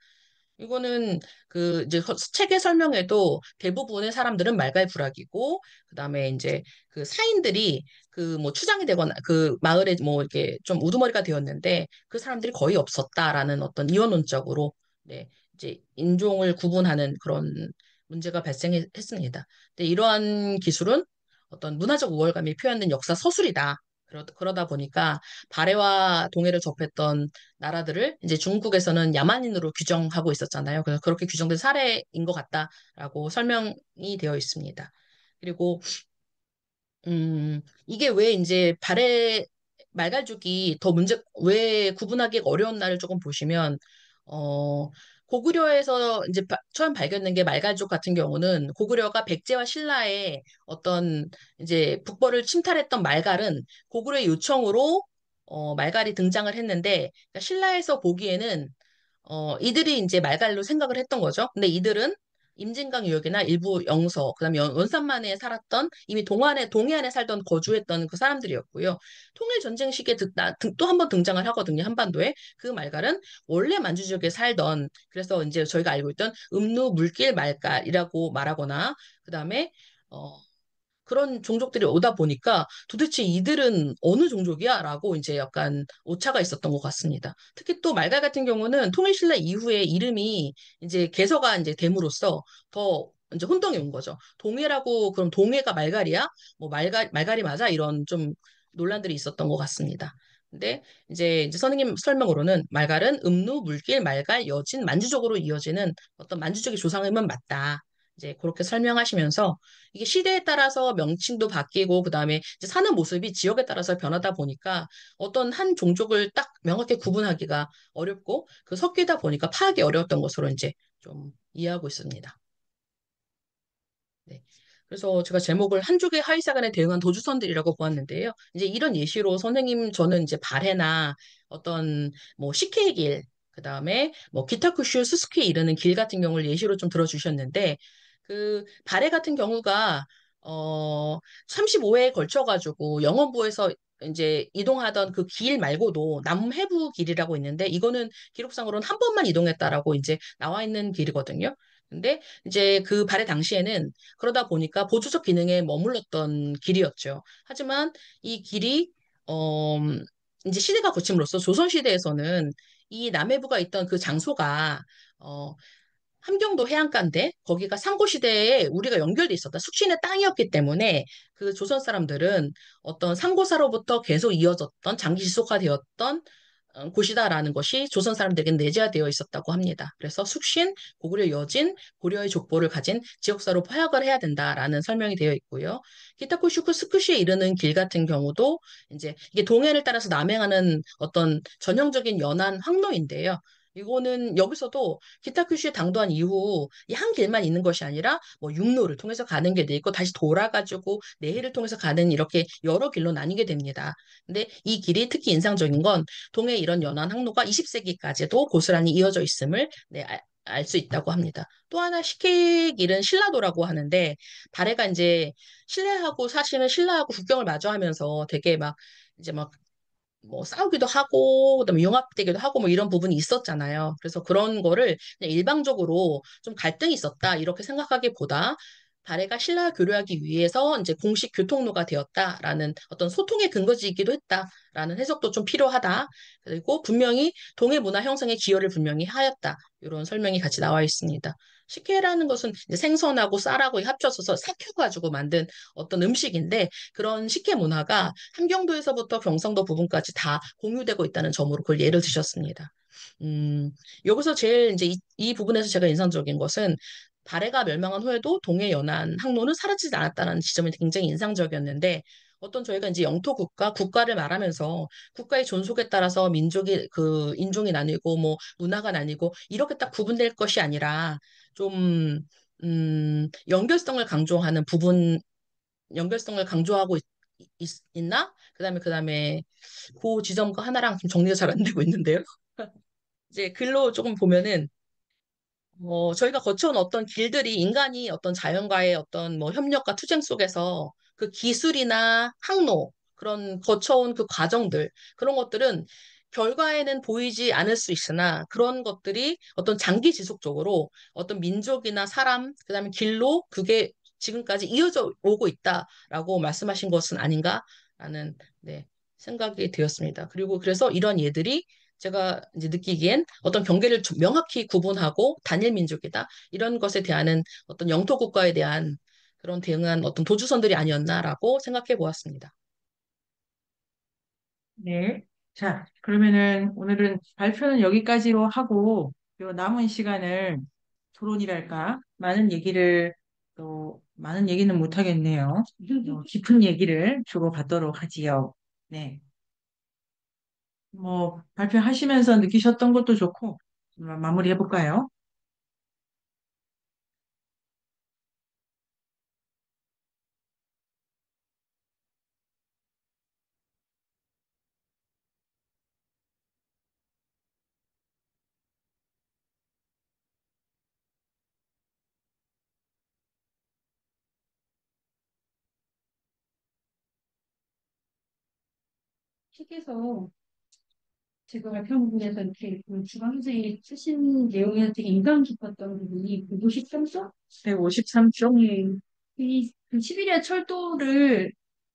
이거는 그 이제 책의 설명에도 대부분의 사람들은 말갈부락이고 그다음에 이제 그 사인들이 그 뭐 추장이 되거나 그 마을에 뭐 이렇게 좀 우두머리가 되었는데 그 사람들이 거의 없었다라는 어떤 이원론적으로 네 이제 인종을 구분하는 그런 문제가 발생했습니다. 근데 이러한 기술은 어떤 문화적 우월감이 표현된 역사 서술이다. 그러다 보니까 발해와 동해를 접했던 나라들을 이제 중국에서는 야만인으로 규정하고 있었잖아요. 그래서 그렇게 규정된 사례인 것 같다라고 설명이 되어 있습니다. 그리고 이게 왜 이제 말갈죽이 왜 구분하기 어려운 날을 조금 보시면, 어, 고구려에서 이제 처음 발견된 게 말갈죽 같은 경우는 고구려가 백제와 신라의 어떤 이제 북벌을 침탈했던 말갈은 고구려의 요청으로 말갈이 등장을 했는데, 그러니까 신라에서 보기에는 이들이 이제 말갈로 생각을 했던 거죠. 근데 이들은 임진강 유역이나 일부 영서, 그다음에 원산만에 살았던 이미 동해안에 살던 거주했던 그 사람들이었고요. 통일 전쟁 시기에 또 한 번 등장을 하거든요. 한반도에. 그 말갈은 원래 만주 지역에 살던 그래서 이제 저희가 알고 있던 음루 물길 말갈이라고 말하거나 그다음에 어 그런 종족들이 오다 보니까 도대체 이들은 어느 종족이야? 라고 이제 약간 오차가 있었던 것 같습니다. 특히 또 말갈 같은 경우는 통일신라 이후에 이름이 이제 개서가 이제 됨으로써 더 이제 혼동이 온 거죠. 동해라고 그럼 동해가 말갈이야? 뭐 말갈이 맞아? 이런 좀 논란들이 있었던 것 같습니다. 근데 이제 선생님 설명으로는 말갈은 음루, 물길, 말갈, 여진, 만주족으로 이어지는 어떤 만주족의 조상임은 맞다. 이제 그렇게 설명하시면서 이게 시대에 따라서 명칭도 바뀌고 그다음에 이제 사는 모습이 지역에 따라서 변하다 보니까 어떤 한 종족을 딱 명확히 구분하기가 어렵고 그 섞이다 보니까 파악이 어려웠던 것으로 이제 좀 이해하고 있습니다. 네. 그래서 제가 제목을 한족의 하위사관에 대응한 도주선들이라고 보았는데요. 이제 이런 예시로 선생님 저는 이제 발해나 어떤 뭐 식혜의 길, 그다음에 뭐 기타쿠슈 스스키에 이르는 길 같은 경우를 예시로 좀 들어주셨는데 그 발해 같은 경우가 35회에 걸쳐 가지고 영원부에서 이제 이동하던 그 길 말고도 남해부 길이라고 있는데 이거는 기록상으로는 한 번만 이동했다라고 이제 나와 있는 길이거든요. 근데 이제 그 발해 당시에는 그러다 보니까 보조적 기능에 머물렀던 길이었죠. 하지만 이 길이 어 이제 시대가 거침으로써 조선시대에서는 이 남해부가 있던 그 장소가 어 함경도 해안가인데 거기가 상고시대에 우리가 연결돼 있었다. 숙신의 땅이었기 때문에 그 조선 사람들은 어떤 상고사로부터 계속 이어졌던 장기 지속화되었던 곳이다라는 것이 조선 사람들에게 내재되어 있었다고 합니다. 그래서 숙신, 고구려 여진, 고려의 족보를 가진 지역사로 파악을 해야 된다라는 설명이 되어 있고요. 기타쿠슈크 스쿠시에 이르는 길 같은 경우도 이제 이게 동해를 따라서 남행하는 어떤 전형적인 연안 항로인데요. 이거는 여기서도 기타큐슈에 당도한 이후 이 한 길만 있는 것이 아니라 뭐 육로를 통해서 가는 게 돼 있고 다시 돌아가지고 내해를 통해서 가는 이렇게 여러 길로 나뉘게 됩니다. 근데 이 길이 특히 인상적인 건 동해 이런 연안 항로가 20세기까지도 고스란히 이어져 있음을 네, 알 수 있다고 합니다. 또 하나 식혜길은 신라도라고 하는데 발해가 이제 신라하고 사실은 신라하고 국경을 마주하면서 되게 막 이제 막 뭐 싸우기도 하고 그다음에 융합되기도 하고 뭐 이런 부분이 있었잖아요. 그래서 그런 거를 그냥 일방적으로 좀 갈등이 있었다 이렇게 생각하기보다 발해가 신라 교류하기 위해서 이제 공식 교통로가 되었다라는 어떤 소통의 근거지이기도 했다라는 해석도 좀 필요하다. 그리고 분명히 동해 문화 형성에 기여를 분명히 하였다. 이런 설명이 같이 나와 있습니다. 식혜라는 것은 이제 생선하고 쌀하고 합쳐서 삭혀가지고 만든 어떤 음식인데 그런 식혜 문화가 함경도에서부터 경상도 부분까지 다 공유되고 있다는 점으로 그걸 예를 드셨습니다. 여기서 제일 이제 이 부분에서 제가 인상적인 것은 발해가 멸망한 후에도 동해 연안 항로는 사라지지 않았다는 지점이 굉장히 인상적이었는데 어떤 저희가 이제 영토 국가를 말하면서 국가의 존속에 따라서 민족이 그 인종이 나뉘고 뭐 문화가 나뉘고 이렇게 딱 구분될 것이 아니라 좀 연결성을 강조하는 부분 연결성을 강조하고 나 그다음에 그 지점과 하나랑 좀 정리가 잘 안 되고 있는데요. 이제 글로 조금 보면은 저희가 거쳐온 어떤 길들이 인간이 어떤 자연과의 어떤 뭐 협력과 투쟁 속에서 그 기술이나 항로 그런 거쳐온 그 과정들 그런 것들은 결과에는 보이지 않을 수 있으나 그런 것들이 어떤 장기 지속적으로 어떤 민족이나 사람 그다음에 길로 그게 지금까지 이어져 오고 있다라고 말씀하신 것은 아닌가라는 네, 생각이 되었습니다. 그리고 그래서 이런 예들이 제가 이제 느끼기엔 어떤 경계를 명확히 구분하고 단일 민족이다. 이런 것에 대한 어떤 영토 국가에 대한 그런 대응한 어떤 도주선들이 아니었나라고 생각해 보았습니다. 네. 자, 그러면은 오늘은 발표는 여기까지로 하고, 요 남은 시간을 토론이랄까, 많은 얘기는 못하겠네요. 깊은 얘기를 주고받도록 하지요. 네. 뭐, 발표하시면서 느끼셨던 것도 좋고, 마무리해볼까요? 책에서 제가 발표한 부분에서 이렇게 그 주방장이 쓰신 내용이 되게 인상 깊었던 부분이 153쪽? 153쪽? 예. 그 시베리아 철도를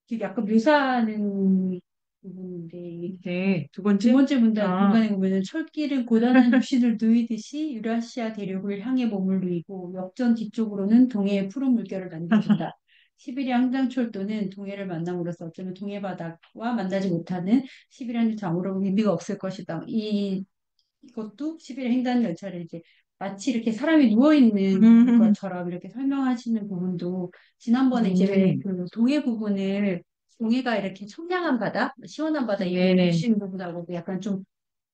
이렇게 약간 묘사하는 부분인데, 네, 두 두 번째? 번째 문단 아, 중간에 보면은 철길은 고단한 육신을 누이듯이 유라시아 대륙을 향해 몸을 누이고 역전 뒤쪽으로는 동해의 푸른 물결을 남겨준다. 시베리아 항장철도는 동해를 만남으로써 어쩌면 동해 바다와 만나지 못하는 시베리아는 아무런 의미가 없을 것이다. 이것도 시베리아 횡단 열차를 이제 마치 이렇게 사람이 누워 있는 음, 것처럼 이렇게 설명하시는 부분도 지난번에 이제 네, 그 동해 부분을 동해가 이렇게 청량한 바다, 시원한 바다 네네. 얘기해주신 부분하고 약간 좀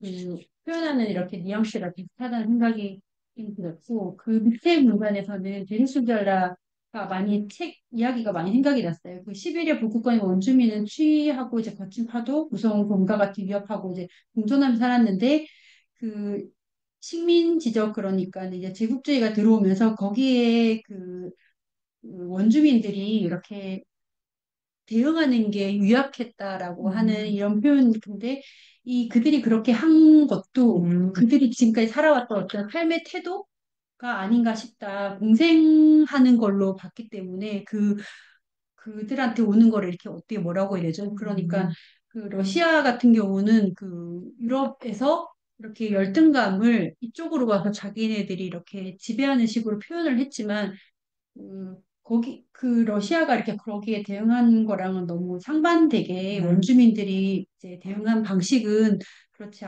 그 표현하는 이렇게 뉘앙스가 비슷하다는 생각이 좀 들었고 그 밑에 문단에서는 베네수엘라가 많이 책 이야기가 많이 생각이 났어요. 그 시베리아 북극권의 원주민은 추위하고 이제 거친 파도, 무서운 곰과 같이 위협하고 이제 공존하며 살았는데 그 식민 지적 그러니까 이제 제국주의가 들어오면서 거기에 그 원주민들이 이렇게 대응하는 게 유약했다라고 하는 음, 이런 표현 근데 이 그들이 그렇게 한 것도 음, 그들이 지금까지 살아왔던 어떤 삶의 태도가 아닌가 싶다. 공생하는 걸로 봤기 때문에 그들한테 오는 거를 이렇게 어떻게 뭐라고 해야 되죠? 그러니까 음, 그 러시아 같은 경우는 그 유럽에서 이렇게 열등감을 이쪽으로 와서 자기네들이 이렇게 지배하는 식으로 표현을 했지만 거기 그 러시아가 이렇게 거기에 대응한 거랑은 너무 상반되게 음, 원주민들이 이제 대응한 방식은 그렇지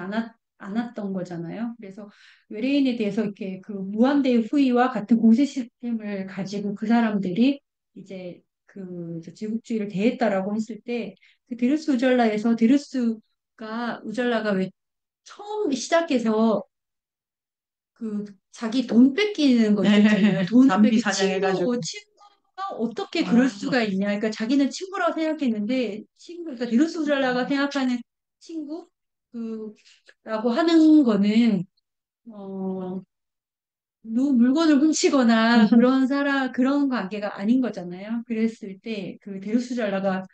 않았던 거잖아요. 그래서 외래인에 대해서 이렇게 그 무한대의 후의와 같은 공세 시스템을 가지고 그 사람들이 이제 그 이제 제국주의를 대했다라고 했을 때 그 데르스 우절라에서 데르스가 우절라가 왜 처음 시작해서 그 자기 돈 뺏기는 것도 있잖아요. 돈을 담비 뺏기 친구 사냥해가지고. 친구가 어떻게 그럴 아, 수가 있냐. 그러니까 자기는 친구라고 생각했는데 친구 그러니까 디루스잘라가 생각하는 친구 그라고 하는 거는 어 물건을 훔치거나 그런 사람 그런 관계가 아닌 거잖아요. 그랬을 때 그 데루스잘라가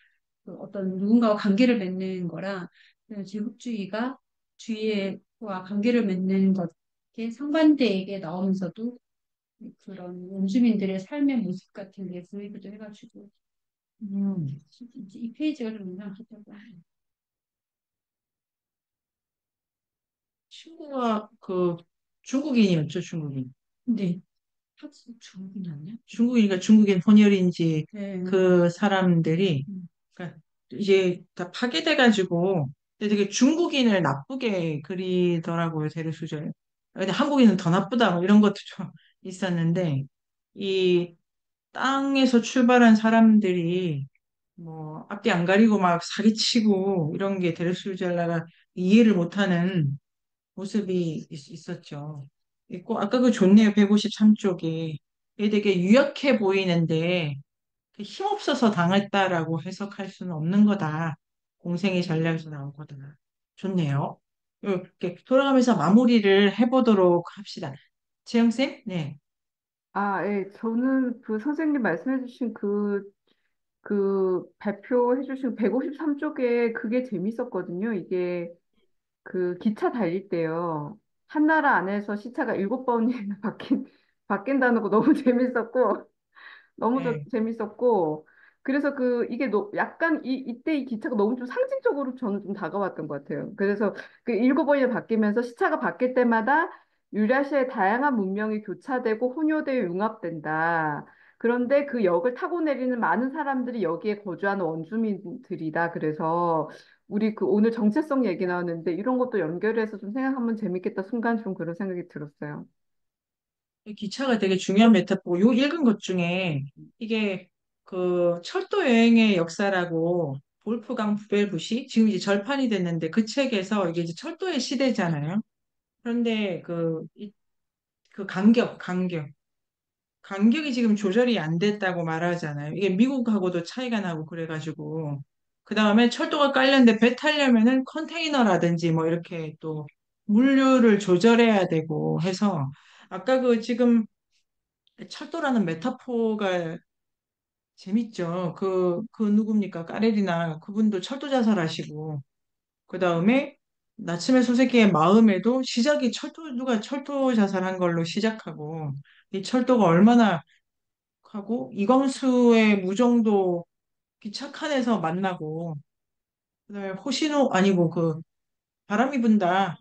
그 어떤 누군가와 관계를 맺는 거랑 그 제국주의가 주의와 관계를 맺는 것에 상반되게 나오면서도 그런 원주민들의 삶의 모습 같은 게 보이기도 해가지고 음, 이 페이지가 좀 인상깊더라고요. 친구가 그 중국인이었죠, 중국인. 근데 학생 중국인 아니야? 중국이니까 중국인 혼혈인지 네. 그 사람들이 음. 그러니까 이제 다 파괴돼가지고 근데 되게 중국인을 나쁘게 그리더라고요 대리수절. 근데 한국인은 더 나쁘다 뭐 이런 것도 좀 있었는데 이 땅에서 출발한 사람들이 뭐 앞뒤 안 가리고 막 사기치고 이런 게 데르수젤라가 이해를 못하는 모습이 있었죠. 있고 아까 그 좋네요 153쪽에 이게 되게 유약해 보이는데 힘없어서 당했다라고 해석할 수는 없는 거다. 공생의 전략에서 나온 거다. 좋네요. 이렇게 돌아가면서 마무리를 해보도록 합시다. 재영쌤? 네. 아, 예, 저는 그 선생님 말씀해주신 그 발표해주신 153쪽에 그게 재밌었거든요. 이게 그 기차 달릴 때요. 한 나라 안에서 시차가 7번이나 바뀐다는 거 너무 재밌었고, 너무 네. 재밌었고, 그래서 이게 약간 이때 이 기차가 너무 좀 상징적으로 저는 좀 다가왔던 것 같아요. 그래서 그 7번이 바뀌면서 시차가 바뀔 때마다 유라시아의 다양한 문명이 교차되고 혼효되어 융합된다. 그런데 그 역을 타고 내리는 많은 사람들이 여기에 거주하는 원주민들이다. 그래서 우리 그 오늘 정체성 얘기 나왔는데 이런 것도 연결해서 좀 생각하면 재밌겠다. 순간 좀 그런 생각이 들었어요. 기차가 되게 중요한 메타포고, 요 읽은 것 중에 이게 그 철도 여행의 역사라고 볼프강 부벨부시 지금 이제 절판이 됐는데 그 책에서 이게 이제 철도의 시대잖아요. 그런데 그 간격이 지금 조절이 안 됐다고 말하잖아요. 이게 미국하고도 차이가 나고 그래가지고 그 다음에 철도가 깔렸는데 배 타려면은 컨테이너라든지 뭐 이렇게 또 물류를 조절해야 되고 해서 아까 그 지금 철도라는 메타포가 재밌죠. 그 누굽니까? 까레리나 그분도 철도 자살하시고 그 다음에 나츠메 소세키의 마음에도 시작이 누가 철도 자살한 걸로 시작하고 이 철도가 얼마나 하고 이광수의 무정도 기차칸에서 만나고 그다음에 호시노 아니고 그 바람이 분다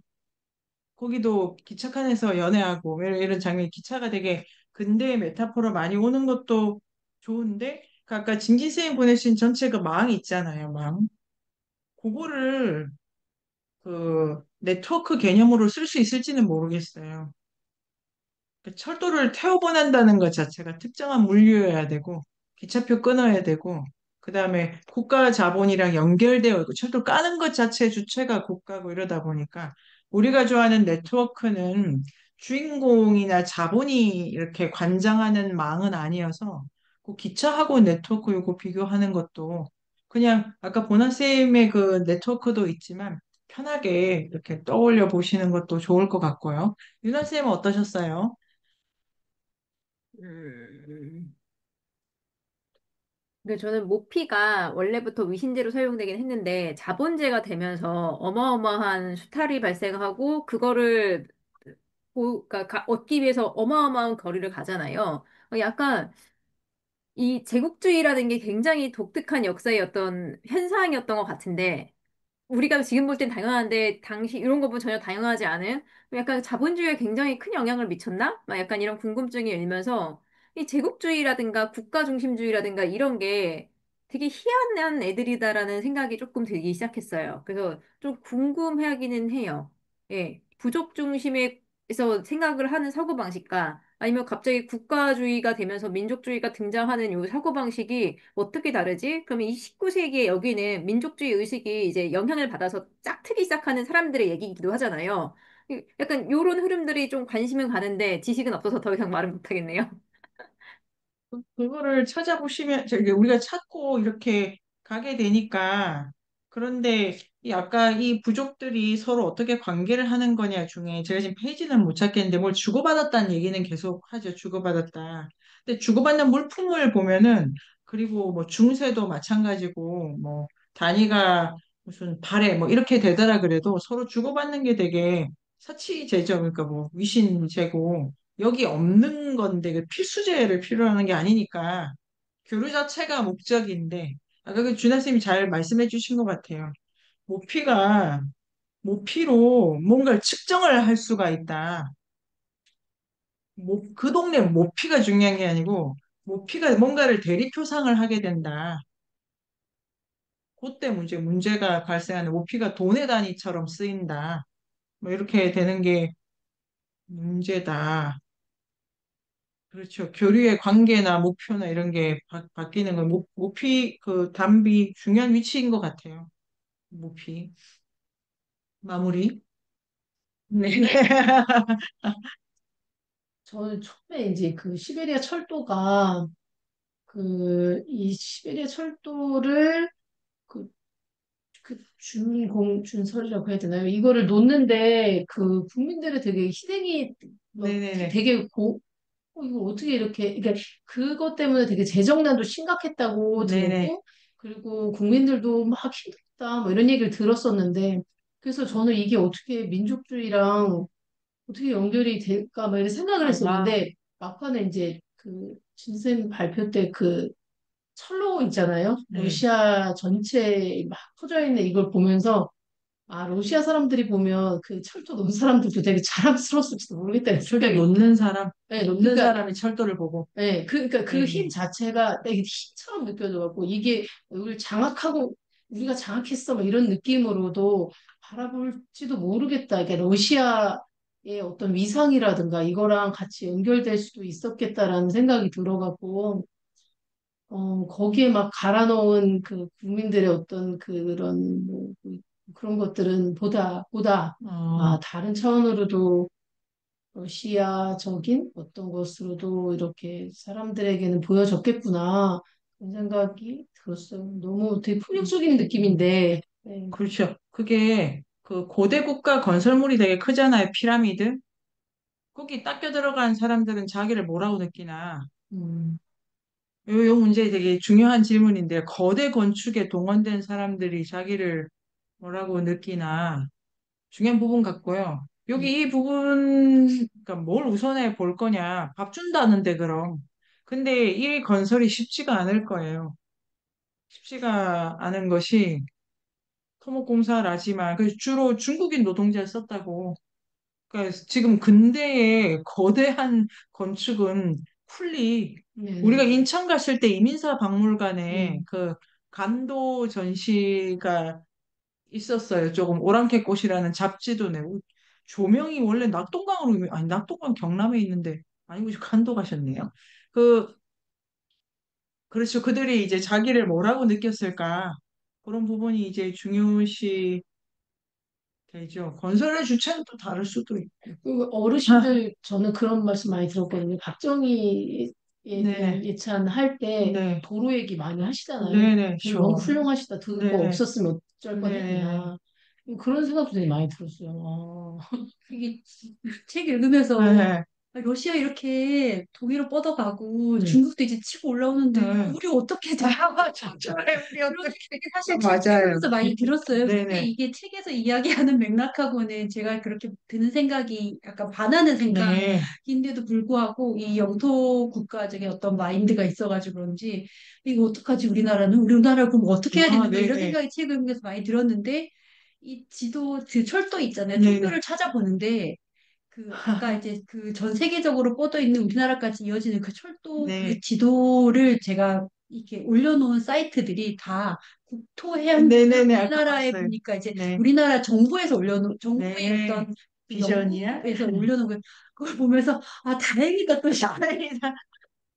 거기도 기차칸에서 연애하고 이런 장면이 기차가 되게 근대의 메타포로 많이 오는 것도 좋은데 그 아까 진기 선생님 보내신 전체 그 망 있잖아요, 망. 그거를 그 네트워크 개념으로 쓸 수 있을지는 모르겠어요. 그 철도를 태워 보낸다는 것 자체가 특정한 물류여야 되고 기차표 끊어야 되고 그다음에 국가 자본이랑 연결되어 있고 철도 까는 것 자체 주체가 국가고 이러다 보니까 우리가 좋아하는 네트워크는 주인공이나 자본이 이렇게 관장하는 망은 아니어서 그 기차하고 네트워크 이거 비교하는 것도 그냥 아까 보나쌤의 그 네트워크도 있지만 편하게 이렇게 떠올려 보시는 것도 좋을 것 같고요. 유나쌤은 어떠셨어요? 음, 근데 저는 모피가 원래부터 위신제로 사용되긴 했는데 자본제가 되면서 어마어마한 수탈이 발생하고 그거를 그러니까 얻기 위해서 어마어마한 거리를 가잖아요. 약간 이 제국주의라는 게 굉장히 독특한 역사의 어떤 현상이었던 것 같은데 우리가 지금 볼 땐 당연한데 당시 이런 거 보면 전혀 당연하지 않은 약간 자본주의에 굉장히 큰 영향을 미쳤나? 막 약간 이런 궁금증이 일면서 이 제국주의라든가 국가 중심주의라든가 이런 게 되게 희한한 애들이다라는 생각이 조금 들기 시작했어요. 그래서 좀 궁금해하기는 해요. 예, 부족 중심에서 생각을 하는 사고방식과 아니면 갑자기 국가주의가 되면서 민족주의가 등장하는 이 사고방식이 어떻게 다르지? 그러면 이 19세기에 여기는 민족주의 의식이 이제 영향을 받아서 짝트기 시작하는 사람들의 얘기이기도 하잖아요. 약간 요런 흐름들이 좀 관심은 가는데 지식은 없어서 더 이상 말은 못하겠네요. 그거를 찾아보시면, 저기 우리가 찾고 이렇게 가게 되니까, 그런데 이 아까 이 부족들이 서로 어떻게 관계를 하는 거냐 중에 제가 지금 페이지는 못 찾겠는데 뭘 주고받았다는 얘기는 계속 하죠. 주고받았다. 근데 주고받는 물품을 보면은, 그리고 뭐 중세도 마찬가지고, 뭐 단위가 무슨 발해 뭐 이렇게 되더라 그래도 서로 주고받는 게 되게 사치제죠. 그러니까 뭐 위신제고, 여기 없는 건데 그 필수제를 필요로 하는 게 아니니까 교류 자체가 목적인데 아까 그 준하 쌤이 잘 말씀해 주신 것 같아요. 모피가 모피로 뭔가를 측정을 할 수가 있다. 그 동네 모피가 중요한 게 아니고 모피가 뭔가를 대리표상을 하게 된다. 그때 문제가 발생하는 모피가 돈의 단위처럼 쓰인다. 뭐 이렇게 되는 게 문제다. 그렇죠. 교류의 관계나 목표나 이런 게 바뀌는 건 모피 그 담비 중요한 위치인 것 같아요. 모피 마무리. 네. 저는 처음에 이제 그 시베리아 철도가 그 이 시베리아 철도를 그, 그 준설이라고 해야 되나요? 이거를 놓는데 그 국민들의 되게 희생이 막 네네네. 되게 이거 어떻게 이렇게, 그러니까 그것 때문에 되게 재정난도 심각했다고 네네. 들었고, 그리고 국민들도 막 힘들다, 뭐 이런 얘기를 들었었는데, 그래서 저는 이게 어떻게 민족주의랑 어떻게 연결이 될까, 막 이런 생각을 아, 했었는데, 막판에 이제 그 진쌤 발표 때 그 철로 있잖아요. 네. 러시아 전체에 막 퍼져 있는 이걸 보면서, 아, 러시아 사람들이 보면 그 철도 놓은 사람들도 되게 자랑스러웠을지도 모르겠다는 철도 생각이. 놓는 사람, 네, 놓는 그러니까 사람이 철도를 보고. 네, 그러니까 그 힘 네. 자체가 되게 힘처럼 느껴져갖고 이게 우리를 장악하고 우리가 장악했어 뭐 이런 느낌으로도 바라볼지도 모르겠다. 이게 러시아의 어떤 위상이라든가 이거랑 같이 연결될 수도 있었겠다라는 생각이 들어갖고 거기에 막 갈아 넣은 그 국민들의 어떤 그런 뭐 그런 것들은 보다 어, 다른 차원으로도 러시아적인 어떤 것으로도 이렇게 사람들에게는 보여졌겠구나. 그런 생각이 들었어요. 너무 되게 폭력적인 느낌인데, 네. 그렇죠. 그게 그 고대 국가 건설물이 되게 크잖아요. 피라미드. 거기 닦여 들어간 사람들은 자기를 뭐라고 느끼나. 음, 요 문제 되게 중요한 질문인데, 거대 건축에 동원된 사람들이 자기를 뭐라고 느끼나 중요한 부분 같고요. 음, 여기 이 부분, 그러니까 뭘 우선해 볼 거냐. 밥 준다는데 그럼. 근데 이 건설이 쉽지가 않을 거예요. 쉽지가 않은 것이 토목공사라지만 그 주로 중국인 노동자를 썼다고. 그러니까 지금 근대의 거대한 건축은 풀리 우리가 네네. 인천 갔을 때 이민사 박물관에 음. 그 감도 전시가 있었어요. 조금 오랑캐꽃이라는 잡지도 내고 조명이 원래 낙동강으로 아니 낙동강 경남에 있는데 아니고 간도 가셨네요. 그 그렇죠. 그들이 이제 자기를 뭐라고 느꼈을까 그런 부분이 이제 중요시 되죠. 건설의 주체는 또 다를 수도 있고. 그 어르신들 저는 그런 말씀 많이 들었거든요. 박정희에 대한 네네. 예찬할 때 네. 도로 얘기 많이 하시잖아요. 네네. 너무 쇼. 훌륭하시다. 그거 네네. 없었으면 어쩔 네네. 뻔했구나. 그런 생각도 되게 많이 들었어요. 아, 이게 책 읽으면서 네. 아, 러시아 이렇게 독일로 뻗어가고 네. 중국도 이제 치고 올라오는데 네. 우리 어떻게 돼? 진짜 우리 이런 어떻게 생각이 사실 책 맞아요. 읽으면서 많이 들었어요. 근데 네네. 이게 책에서 이야기하는 맥락하고는 제가 그렇게 드는 생각이 약간 반하는 네. 생각인데도 불구하고 이 영토 국가적인 어떤 마인드가 있어가지고 그런지 이거 어떡하지 우리나라 그럼 어떻게 해야 아, 되는 거야 이런 네네. 생각이 책 읽으면서 많이 들었는데 이 지도 그 철도 있잖아요. 네네. 철도를 찾아보는데 그 아까 이제 그 전 세계적으로 뻗어 있는 우리나라까지 이어지는 그 철도 그 네. 지도를 제가 이렇게 올려놓은 사이트들이 다 국토해양부나 네네네. 아까 우리나라에 봤어요. 보니까 이제 네. 우리나라 정부에서 올려놓은 정부의 네. 어떤 그 비전이야? 연구에서 올려놓은 걸 그걸 보면서 아 다행이다 또 다행이다.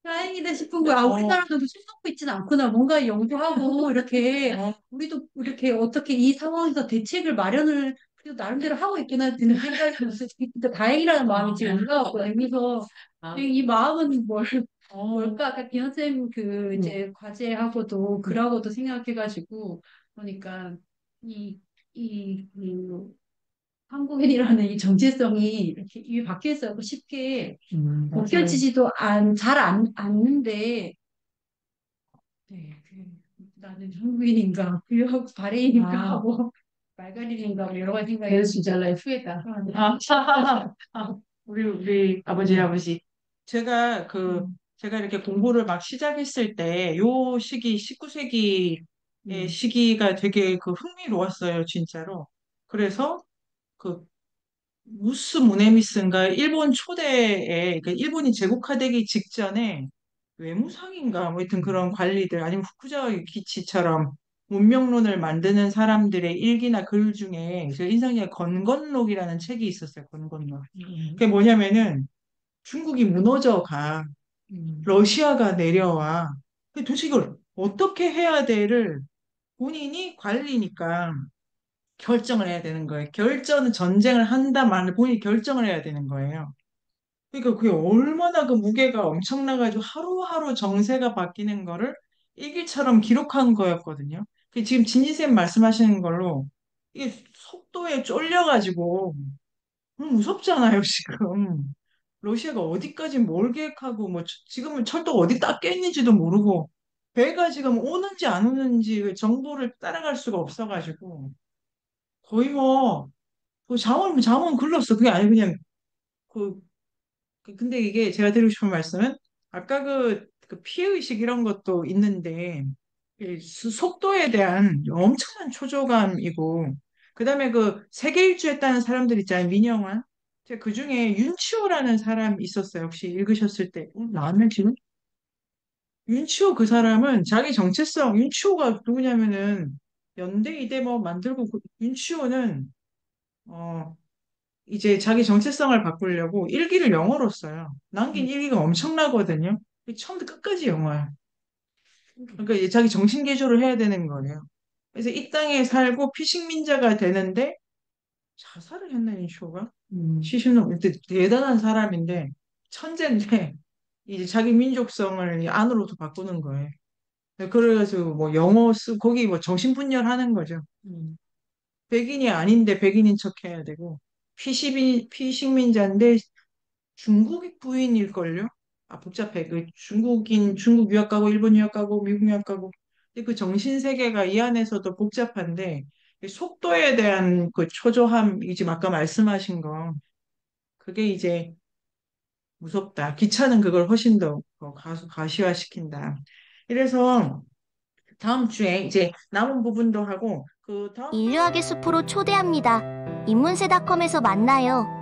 다행이다 싶은 거야. 아, 어, 우리나라도 술 썩고 있지는 않구나. 뭔가 연구하고 이렇게 어, 우리도 이렇게 어떻게 이 상황에서 대책을 마련을 그래도 나름대로 하고 있구나 드는 생각이 들었어요. 진짜 다행이라는 마음이 지금 올라왔거든요. 그래서 아, 이 마음은 어. 뭘까? 아까 비yon 쌤 그 네. 이제 과제하고도 네. 글하고도 생각해가지고 그러니까 그 한국인이라는 이 정체성이 이렇게 입에 박혀 있어서 쉽게 맞아요. 벗겨지지도 않는데 네, 나는 한국인인가, 바레인인가, 아, 뭐, 말가린인가, 뭐, 여러 가지 생각이 벨 스위잘라의 후예다. 아, 네. 아, 우리 아버지, 네. 아버지. 제가 제가 이렇게 공부를 막 시작했을 때, 요 시기, 19세기의 음. 시기가 되게 그 흥미로웠어요, 진짜로. 그래서 그 무스 무네미스인가 일본 초대에 그 일본이 제국화되기 직전에 외무상인가 뭐 하여튼 그런 관리들 아니면 후쿠자와 유키치처럼 문명론을 만드는 사람들의 일기나 글 중에 저 인상적인 건건록이라는 책이 있었어요. 건건록. 그게 음. 뭐냐면은 중국이 무너져 가. 음. 러시아가 내려와. 근데 도대체 이걸 어떻게 해야 돼를 본인이 관리니까 결정을 해야 되는 거예요. 결정은 전쟁을 한다 말을 본인이 결정을 해야 되는 거예요. 그러니까 그게 얼마나 그 무게가 엄청나가지고 하루하루 정세가 바뀌는 거를 일기처럼 기록한 거였거든요. 지금 진희쌤 말씀하시는 걸로 이게 속도에 쫄려가지고 무섭잖아요, 지금. 러시아가 어디까지 뭘 계획하고 뭐 지금은 철도가 어디 딱 깼는지도 모르고 배가 지금 오는지 안 오는지 그 정보를 따라갈 수가 없어가지고 거의 그 자원 글렀어. 그게 아니 그냥 그 근데 이게 제가 드리고 싶은 말씀은 아까 그 피해의식 이런 것도 있는데 이 속도에 대한 엄청난 초조감이고 그다음에 그 세계 일주했다는 사람들 있잖아요. 민영환. 제가 그중에 윤치호라는 사람 있었어요. 혹시 읽으셨을 때 나왔나 지금? 윤치호 그 사람은 자기 정체성 윤치호가 누구냐면은 연대 이대 뭐 만들고 윤치호는 어 이제 자기 정체성을 바꾸려고 일기를 영어로 써요. 남긴 일기가 엄청나거든요. 처음부터 끝까지 영어야. 그러니까 이제 자기 정신 개조를 해야 되는 거예요. 그래서 이 땅에 살고 피식민자가 되는데 자살을 했네, 이쇼가. 시신은 대단한 사람인데 천재인데 이제 자기 민족성을 이 안으로도 바꾸는 거예요. 그래가지고 뭐 영어 쓰 거기 뭐 정신분열하는 거죠. 백인이 아닌데 백인인 척 해야 되고 피식민자인데 중국 부인일걸요? 아, 복잡해. 그 중국 유학 가고, 일본 유학 가고, 미국 유학 가고. 근데 그 정신 세계가 이 안에서도 복잡한데, 이 속도에 대한 그 초조함, 이 지금 아까 말씀하신 거, 그게 이제 무섭다. 기차는 그걸 훨씬 더 가시화시킨다. 이래서 다음 주에 이제 남은 부분도 하고 그 다음 인류학의 숲으로 초대합니다. 인문세닷컴에서 만나요.